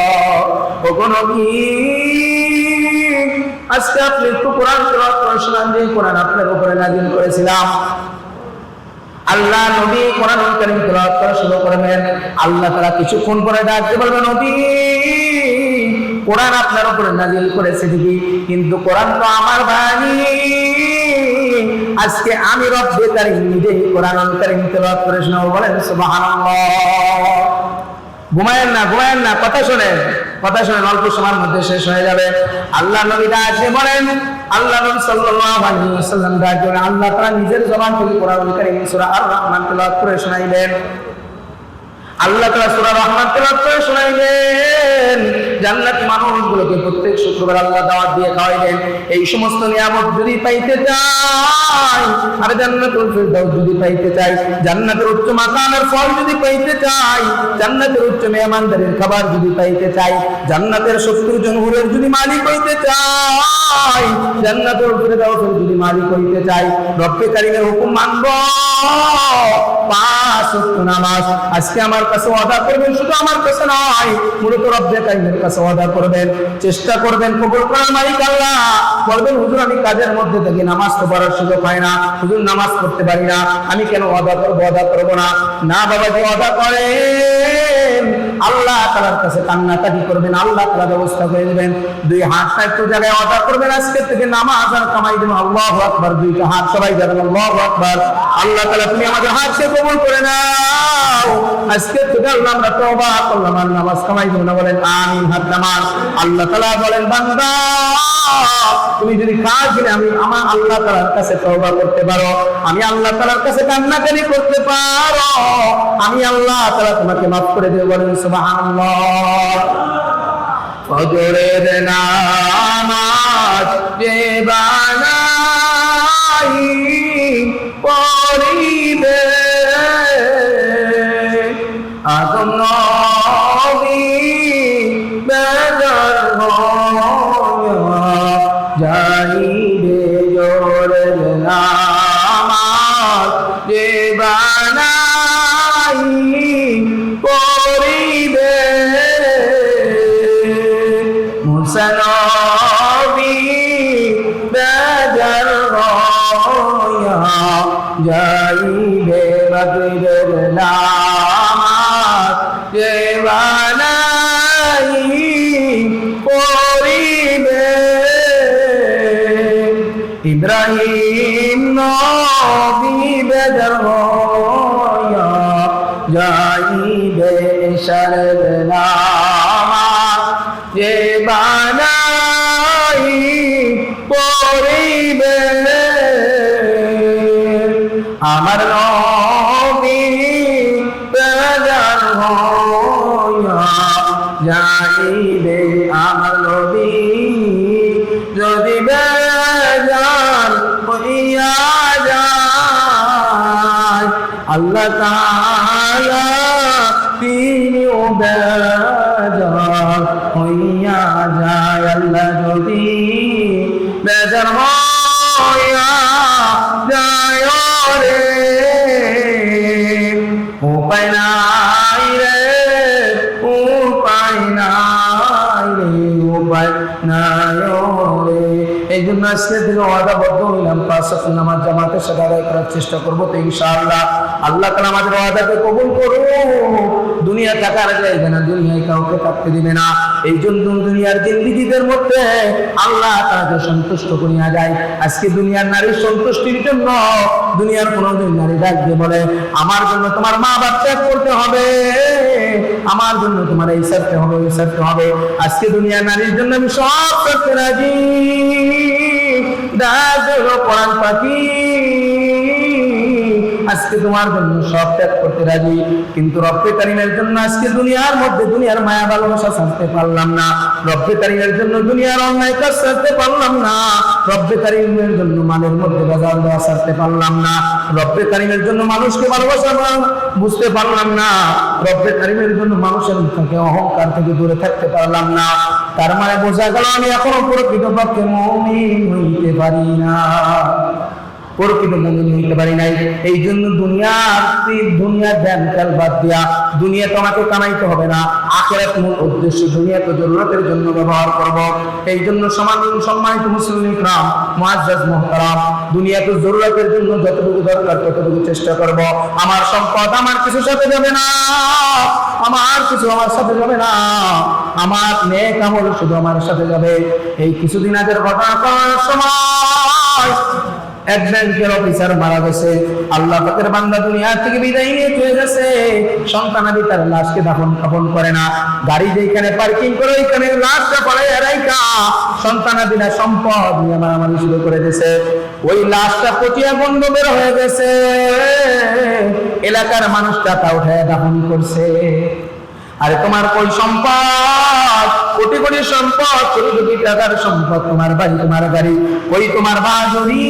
ওগো নবী, আজকে আপনি একটু কোরআন তেলাওয়াত করে শোনান, যে কোরআন আপনার উপরে নাযিল করেছিলাম। আল্লাহ নবী কোরআনুল কারীম তেলাওয়াত করা শুরু করবেন। আল্লাহ তাআলা কিছুক্ষণ পরে ডাক দিয়ে বলবেন নবী, কোরআন আপনার উপরে নাযিল করেছে ঠিকই, কিন্তু কোরআন তো আমার বাণী, আজকে আমি রব্বে কারীম নিজেই কোরআনুল কারীম তেলাওয়াত করে শোনাবো। বলেন সুবহানাল্লাহ। ঘুমায়েন না, কথা শোনেন, অল্প সময়ের মধ্যে শেষ হয়ে যাবে। আল্লাহ নবী ডাক দিয়ে বলেন, আল্লাহ নবী সাল্লাল্লাহু আলাইহি ওয়াসাল্লাম ডাক দিয়ে আল্লাহ তাআলা নিজের জবান থেকে কোরআনুল কারীম সূরা আর রহমান তেলাওয়াত করে শোনাইলেন। আল্লাহ তাআলা সূরা রহমান তেলাওয়াত করে শোনাইলেন। জান্নাতি মানুষগুলোকে প্রত্যেক শুক্রবার আল্লাহ দাওয়াত দিয়ে খাওয়াইলেন। এই সমস্ত নিয়ামত যদি পাইতে চাই, আর জান্নাতুল ফিরদাউস যদি পাইতে চাই, জান্নাতের উচ্চ মাকামের ফল যদি পাইতে চাই, জান্নাতের উচ্চ মেহমানদারির খাবার যদি পাইতে চাই, জান্নাতের 70 জন হুরের যদি মালিক হইতে চাই, জান্নাতুল ফিরদাউসের যদি মালিক হইতে চাই, রব্বে কারীমের হুকুম মানব, 5 ওয়াক্ত নামাজ আজকে আমার কাছে ওয়াদা করবেন, শুধু আমার কাছে নয়, মূলত রব্বে কারীমের কাছে ওয়াদা করবেন, চেষ্টা করবেন, কবুল করার মালিক আল্লাহ। বলবেন হুজুর আমি কাজের মধ্যে থেকে নামাজ তো পড়ার সুযোগ হয় না, হুজুর নামাজ পড়তে পারি না, আমি কেন ওয়াদা করব না। না বাবাজি, ওয়াদা করেন, আল্লাহ তাআলার কাছে কান্নাকাটি করবেন, আল্লাহ তাআলা ব্যবস্থা করে দিবেন। দুই হাতটা একটু জায়গায় ওয়াদা করবেন, আজকে থেকে নামাজ আর কামাই দেবেন। আল্লাহু আকবার। দুইটা হাত সবাই যাবেন, আল্লাহু আকবার। আল্লাহ তাআলা তুমি আমাদের হাতকে কবুল করে নাও। আজকে থেকে আল্লাহ আমরা তওবা করলাম, আর নামাজ কামাই দেব না, বলেন আমিন। হাত নামাজ। আল্লাহ তাআলা বলেন, বান্দা তুমি যদি কাজ দিলে আমি আমার আল্লাহ তাআলার কাছে তওবা করতে পারো, আমি আল্লাহ তাআলার কাছে কান্নাকাটি করতে পারো, আমি আল্লাহ তাআলা তোমাকে মাফ করে দেব। বলেন সুবহানাল্লাহ। ফজরের নামাজ যে বানাই পড়িবে আদম নবী বেজার যাইবে জোরের নামাজ যে বানাই পড়িবে মুসা নবী বেজার যাইবে মাগরিবের নামাজ যে বানাই পড়িবে ইব্রাহিম নবী বেজার যাইবে ইশারের নামাজ যে বানাই পড়িবে আমার নবী বেজার যাইবে আমার নবী যদি বেজার হইয়া যায় আল্লাহ তাআলা তিনিও বেজার হইয়া যায়। আল্লাহ যদি বেজার হইয়া যায় রে উপায় নাই রে, উপায় নাই রে, উপায় নাই রে। এই জন্য আজকে থেকে ওয়াদাবদ্ধ হইলাম, 5 ওয়াক্ত নামাজ জামাতের সাথে আদায় করার চেষ্টা করবো। তো ইনশাআল্লাহ আল্লাহ তাআলা আমাদের ওয়াদাকে কবুল করুন। দুনিয়া টাকার জায়গা না, দুনিয়ায় কাউকে থাকতে দিবে না। এই জন্য দুনিয়ার জিন্দেগীদের মধ্যে আল্লাহ তাআলাকে সন্তুষ্ট করিয়া যায়। আজকে দুনিয়ার নারীর সন্তুষ্টির জন্য দুনিয়ার কোন নারী ডাকবে বলে আমার জন্য তোমার মা বাপ ত্যাগ করতে হবে, আমার জন্য তোমার এই সারতে হবে, ওই সারতে হবে। আজকে দুনিয়ার নারীর জন্য আমি সব করতে রাজি, কোরআন পাখি আজকে তোমার জন্য সব ত্যাগ করতে রাজি, কিন্তু রব্বে কারিমের জন্য আজকে দুনিয়ার মধ্যে দুনিয়ার মায়া ভালোবাসা ছাড়তে পারলাম না, রব্বে কারিমের জন্য দুনিয়ার অন্যায় কাজ ছাড়তে পারলাম না, রব্বে কারিমের জন্য মানের মধ্যে বাজার দেওয়া ছাড়তে পারলাম না, রব্বে কারিমের জন্য মানুষকে ভালোবাসা বুঝতে পারলাম না, রব্বে কারিমের জন্য মানুষের থেকে অহংকার থেকে দূরে থাকতে পারলাম না। তার মানে বোঝা গেল আমি এখনো প্রকৃতপক্ষে মুমিন হইতে পারি না, প্রকৃত মুমিন হইতে পারি নাই। এই জন্য দুনিয়ার ধ্যান খেয়াল বাদ দিয়া দুনিয়া তোমাকে কামাইতে হবে না, আখিরাত মূল উদ্দেশ্য, দুনিয়াকে জরুরতের জন্য ব্যবহার করব। এই জন্য সম্মানিত মুসলিম ইকরাম, মুআজ্জাজ মুহতারাম, দুনিয়াকে জরুরতের জন্য যতটুকু দরকার ততটুকু চেষ্টা করব। আমার সম্পদ আমার কিছু সাথে যাবে না, আমার কিছু আমার সাথে যাবে না, আমার নেক আমল শুধু আমার সাথে যাবে। এই কিছুদিন আগের ঘটনা করার সময় এক ব্যাংকের অফিসার মারা গেছে, আল্লাহ পাকের বান্দা দুনিয়া থেকে বিদায় নিয়ে চলে গেছে, সন্তানাদি তার লাশকে দাফন কাফন করে না, গাড়ি যেখানে পার্কিং করে ওইখানে লাশটা পড়ায় রাইখা সন্তানাদিরা সম্পদ নিয়ে মারামারি শুরু করে দিয়েছে। ওই লাশটা পচিয়া গন্ধ বের হয়ে গেছে, এলাকার মানুষ টাকা উঠায় দাফন করছে। আরে তোমার কই সম্পদ, কোটি কোটি সম্পদ, কোটি কোটি টাকার সম্পদ, তোমার বাড়ি তোমার গাড়ি, ওই তোমার বাজুরি।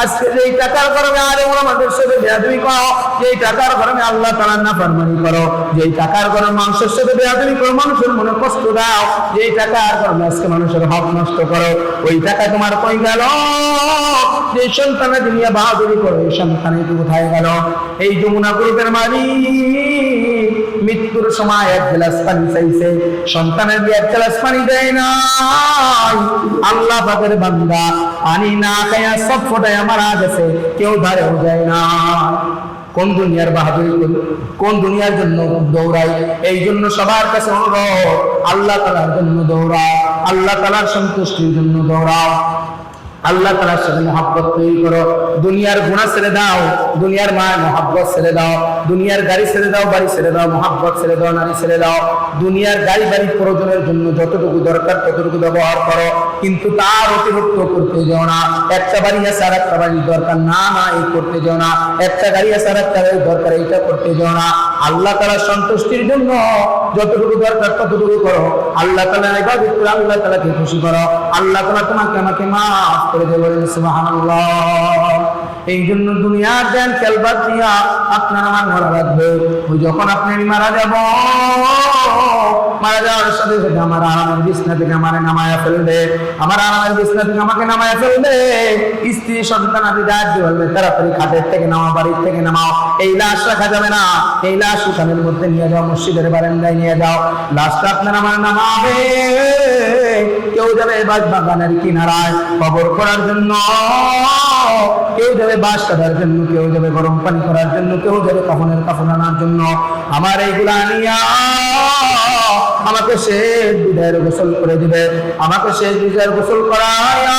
আজকে যেই টাকার কারণে আরে আমাদের সাথে বেয়াদবি করো, যেই টাকার কারণে আল্লাহ তাআলার নাফরমানি করো, যেই টাকার কারণে মানুষের সাথে বেয়াদবি করো, মানুষের মনে কষ্ট দাও, যেই টাকার কারণে আজকে মানুষের হক নষ্ট করো, ওই টাকা তোমার কই গেল? যে সন্তানে দুনিয়া বাহাদুরি করো, এই সন্তানে কোথায় গেল? এই যমুনা গ্রুপের মালিক মৃত্যুর সময় এক গ্লাস পানি চাইছে, সন্তানের দিয়ে এক গ্লাস পানি দেয় নাই। আল্লাহ পাকের বান্দা পানি না খায়া সব ফোটায় মারা গেছে, কেউ ধারেও যায় না। কোন দুনিয়ার বাহাদুরি করি, কোন দুনিয়ার জন্য দৌড়াই। এই জন্য সবার কাছে অনুরোধ, আল্লাহ তাআলার জন্য দৌড়াও, আল্লাহ তাআলার সন্তুষ্টির জন্য দৌড়াও, আল্লাহ তাআলার সাথে মহব্বত তৈরি করো। দুনিয়ার গুনাহ ছেড়ে দাও, দুনিয়ার মায়া মহব্বত ছেড়ে দাও, দুনিয়ার গাড়ি ছেড়ে দাও, বাড়ি ছেড়ে দাও, মহব্বত ছেড়ে দাও, নারী ছেড়ে দাও। দুনিয়ার গাড়ি বাড়ি প্রয়োজনের জন্য যতটুকু দরকার ততটুকু ব্যবহার করো, কিন্তু তার অতিরিক্ত করতে যাও না। একটা বাড়ি আছে আর একটা বাড়ির দরকার না, না এই করতে যাও না। একটা গাড়ি আছে আর একটা গাড়ির দরকার, এইটা করতে যাও না। আল্লাহ তাআলার সন্তুষ্টির জন্য যতটুকু দরকার ততটুকু করো। আল্লাহ তাআলার ইবাদত করে আল্লাহ তাআলাকে খুশি করো। আল্লাহ তাআলা তোমাকে আমাকে মাফ করে দেবেন, সুবহানাল্লাহ। এই জন্য দুনিয়ার জ্ঞান খেলবাদ দিয়া আপনার আমার মরা রাখবে। ওই যখন আপনি মারা যাব, মারা যাওয়ার সাথে সাথে আমার আরামের বিছনা থেকে আমার নামায়া ফেলবে, আমার আরামের বিছনা থেকে আমাকে নামায়া ফেলবে। স্ত্রী সন্তান আদি ডাক দিয়ে বলবে, তাড়াতাড়ি খাটের থেকে নামাও, বাড়ির থেকে নামাও। এই লাশ রাখা যাবে না, এই লাশ উঠানের মধ্যে নিয়ে যাও, মসজিদের বারান্দায় নিয়ে যাও। লাশটা আপনার আমার নামাবে, কেউ যাবে বাগানের কিনারায় কবর করার জন্য, কেউ যাবে বাঁশ কাটার জন্য, কেউ যাবে গরম পানি করার জন্য, কেউ যাবে কাফনের কাফন আনার জন্য। আমার এইগুলা নিয়া আমাকে সে বিদায়ের গোসল করে দিবে, আমাকে সে বিদায়ের গোসল করায়া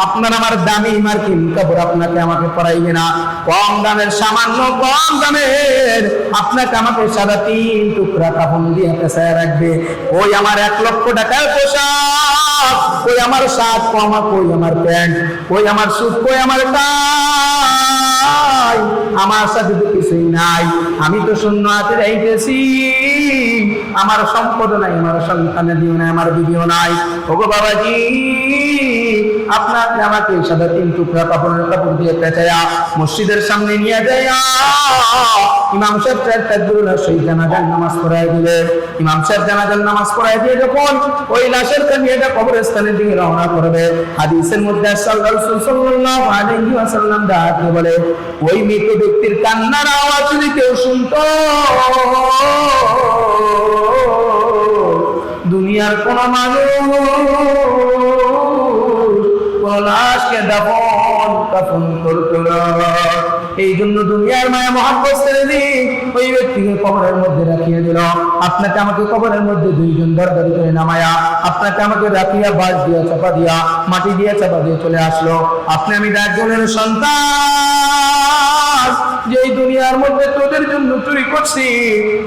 আপনার আমার দামি মার্কিন কাপড় আপনাকে আমাকে পরাইবে না। কম দামের, সামান্য কম দামের আপনাকে আমাকে সাদা 3 টুকরা কাফন দিয়ে পেঁচায় রাখবে। ওই আমার 1 লক্ষ টাকার পোশাক, ওই আমার শার্ট, কই আমার প্যান্ট, ওই আমার স্যুট, কই আমার টাই, আমার সাথে তো কিছুই নাই। আমি তো শূন্য হাতে যাইতেছি, আমার সম্পদ নাই, আমার সন্তানের দিও নাই, আমার বিবিও নাই। ওগো বাবাজি, আপনাকে আমাকে সাদা 3 টুকরা কাপড়ের কাপড় দিয়ে পেঁচায়া মসজিদের সামনে নিয়ে যায়। ইমাম সাহেব তাকবীরুল্লাহ শহীদ জানাজার নামাজ পড়ায় দিলে, ইমাম সাহেব জানাজার নামাজ পড়ায় দিয়ে যখন ওই লাশের কানিয়াটা কবরস্থানের দিকে রওনা করবে, হাদিসের মধ্যে আল্লাহ রাসূল সাল্লাল্লাহু আলাইহি ওয়াসাল্লাম ডাকতে বলে, ওই মৃত ব্যক্তির কান্নার আওয়াজ যদি কেউ শুনতো, দুনিয়ার কোন মানুষ লাশকে দাফন কাফন করতো না। এই জন্য দুনিয়ার মায়া মহব্বত ছেড়ে দিয়ে ওই ব্যক্তিকে কবরের মধ্যে রাখিয়ে দিল। আপনাকে আমাকে কবরের মধ্যে 2 জন দরদারি করে নামায়া আপনাকে আমাকে রাখিয়া বাঁশ দিয়া চাপা দিয়া মাটি দিয়া চাপা দিয়ে চলে আসলো। আপনি আমি 10 জনের সন্তান, যেই দুনিয়ার মধ্যে তোদের জন্য চুরি করছি,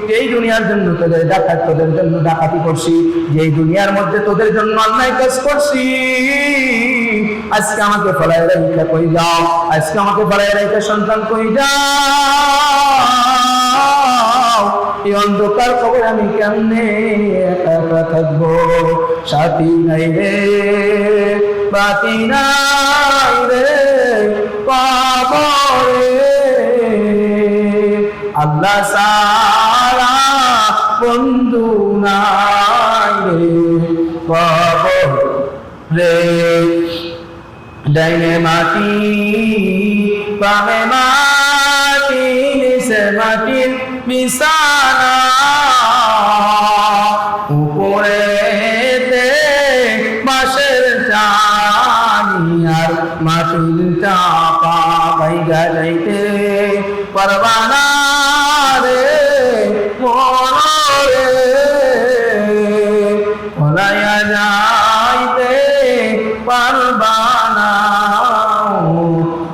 যেই দুনিয়ার জন্য তোদের ডাকাত, তোদের জন্য ডাকাতি করছি, যেই দুনিয়ার মধ্যে তোদের জন্য অন্যায় কাজ করছি, আজকে আমাকে ফলায় রেখে কই যাও, আজকে আমাকে ফলায় রেখে সন্তান কই যাও। এই অন্ধকার কবরে আমি কেমনে একা একা থাকবো? সাথী নাই রে, বাতি নাই রে কবরে, আল্লাহ সারা বন্ধু নাই রে কবরে। ডাইনে মাটি, বামে মাটি, নিচে মাটির বিছানা, উপরেতে বাঁশের চানি আর মাটির চাপা, বাইগা যাইতে পারবানা রে মরে, পলাইয়া যাইতে পারবানা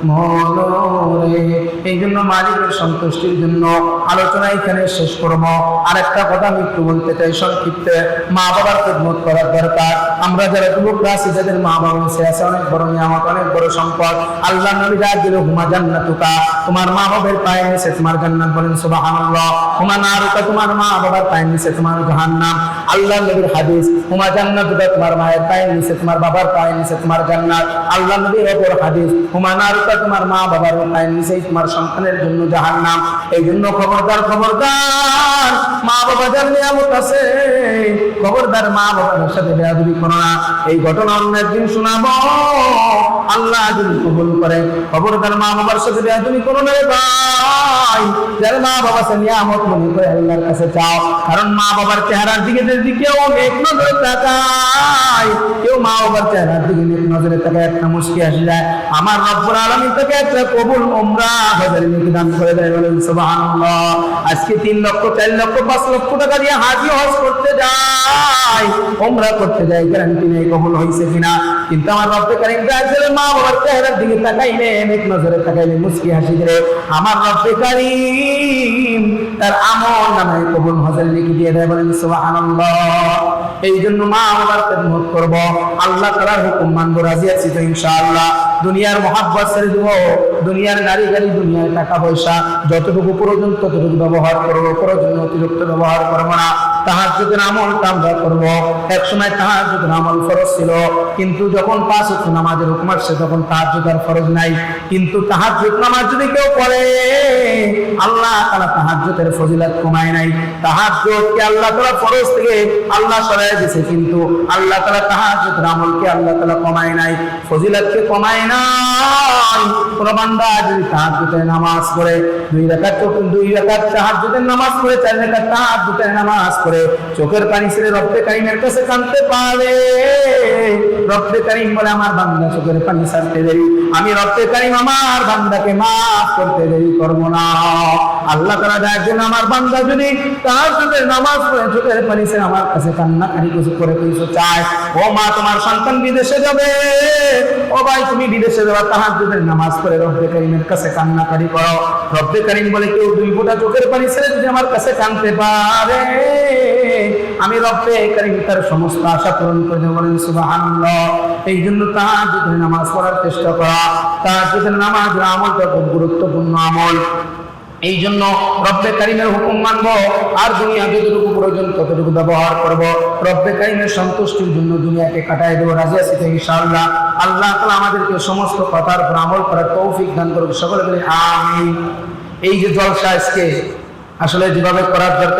মরে। এই জন্য মালিকের সন্তুষ্টির জন্য আলোচনা এখানে শেষ করব। আরেকটা কথা আমি একটু বলতে চাই সংক্ষিপ্তে, মা বাবার খেদমত করার দরকার। আমরা যারা যুবকরা আছি, যাদের মা বাবা বেঁচে আছে, অনেক বড় নিয়ামত, অনেক বড় সম্পদ। আল্লাহ নবী ডাক দিল, হুমা জান্নাতুকা, তোমার মা বাবার পায়ের নিচে তোমার জান্নাত। বলেন সুবহানাল্লাহ। হুমা নারুকা, তোমার মা বাবার পায়ের নিচে তোমার জাহান্নাম। আল্লাহ নবীর হাদিস, হুমা জান্নাতুকা, তোমার মায়ের পায়ের নিচে, তোমার বাবার পায়ের নিচে তোমার জান্নাত। আল্লাহ নবীর অপর হাদিস, হুমা নারুকা, তোমার মা বাবার পায়ের নিচে তোমার সন্তানের জন্য জাহান্নাম। এই জন্য খবরদার, খবরদার, মা বাবা যার নিয়ামত আছে, খবরদার মা বাবার সাথে বেয়াদবি করো না। এই ঘটনা অন্য একদিন শোনাবো, আল্লাহ যদি কবুল করে। খবরদার মা বাবার সাথে বেয়াদবি করো না রে ভাই। নয়। যার মা বাবা সে নিয়ামত মনে করে আল্লাহর কাছে চাও, কারণ মা বাবার চেহারার দিকে যদি কেউ নেক নজরে তাকায়, কেউ মা বাবার চেহারার দিকে নেক নজরে তাকায়, একটা মুস্কি হাসি যায়, আমার রব্বুল আলামিন তাকে একটা কবুল উমরা হজের নেকি দান করে দেয়। বলেন সুবহানাল্লাহ। আজকে 3 লক্ষ 4 লক্ষ 5 লক্ষ টাকা দিয়ে হাজি হজ করতে যায়, উমরা করতে যায়, গ্যারান্টি নেই কবুল হইছে কিনা। কিন্তু আমার রব্বে কারীম যাদের মা বাবার চেহারার দিকে তাকাইলে, নেক নজরে তাকাইলে, মুস্কি হাসি দিলে, আমার রব্বে কারীম তার আমল নামায় কবুল হজের নেকি দিয়ে দেয়। বলেন সুবহানাল্লাহ। এই জন্য মা বাবার খেদমত করব, আল্লাহ তাআলার হুকুম মানব, রাজি আছি তো ইনশাআল্লাহ। দুনিয়ার মহাব্বত ছেড়ে দেব, দুনিয়ার নারী গাড়ি, দুনিয়ার টাকা পয়সা যতটুকু প্রয়োজন ততটুকু ব্যবহার করব, প্রয়োজন অতিরিক্ত ব্যবহার করব না। তাহাজ্জুদের আমলটা আমরা করব। এক সময় তাহাজ্জুদের আমল ফরজ ছিল, কিন্তু যখন 5 ওয়াক্ত নামাজের হুকুম আসছে তখন তাহাজ্জুদ আর ফরজ নাই। কিন্তু তাহাজ্জুদ নামাজ যদি কেউ পড়ে, আল্লাহ তাআলা তাহাজ্জুদের ফজিলত কমায় নাই। তাহাজ্জুদকে আল্লাহ তাআলা ফরজ থেকে আল্লাহ সরায় দিয়েছে, কিন্তু আল্লাহ তাআলা তাহাজ্জুদের আমলকে আল্লাহ তাআলা কমায় নাই, ফজিলতকে কমায় নাই। কোন বান্দা যদি তাহাজ্জুদের নামাজ পড়ে, 2 রাকাত তাহাজ্জুদের নামাজ পড়ে, 4 রাকাত তাহাজ্জুদের নামাজ পড়ে, চোখের পানি ছেড়ে রব্বে কারীমের কাছে কাঁদতে পারে। রব্বে কারীম বলে, আমার বান্দা চোখের পানি ছাড়তে দেরি, আমি রব্বে কারীম আমার বান্দাকে মাফ করতে দেরি করব না। আল্লাহ তাআলা দেখেন, আমার বান্দা যদি তাহাজ্জুদের নামাজ পড়ে চোখের পানি ছেড়ে আমার কাছে কান্নাকাটি করে কিছু চায়, ও মা তোমার সন্তান বিদেশে যাবে, ও ভাই তুমি বিদেশে যাবে, তাহাজ্জুদের নামাজ পড়ে রব্বে কারীমের কাছে কান্নাকাটি করো। রব্বে কারীম বলে, কেউ 2 ফোঁটা চোখের পানি ছেড়ে যদি আমার কাছে কাঁদতে পারে, আমি রব্বে কারীম তার সমস্ত আশা পূরণ করে দেব। বলেন সুবহানাল্লাহ। এই জন্য তাহাজ্জুদের নামাজ পড়ার চেষ্টা করা। তাহাজ্জুদের নামাজের আমলটা খুব গুরুত্বপূর্ণ আমল। এই জন্য রব্বে কারীমের হুকুম মানব, আর দুনিয়া যতটুকু প্রয়োজন ততটুকু ব্যবহার করব। রব্বে কারীমের সন্তুষ্টির জন্য দুনিয়াকে কাটায় দেব, রাজি আছি তো ইনশাআল্লাহ। আল্লাহ তাআলা আমাদেরকে সমস্ত কথার উপর আমল করার তৌফিক দান করুক, সকলে বলি আমিন। এই যে জলসা আজকে আসলে যেভাবে করার দরকার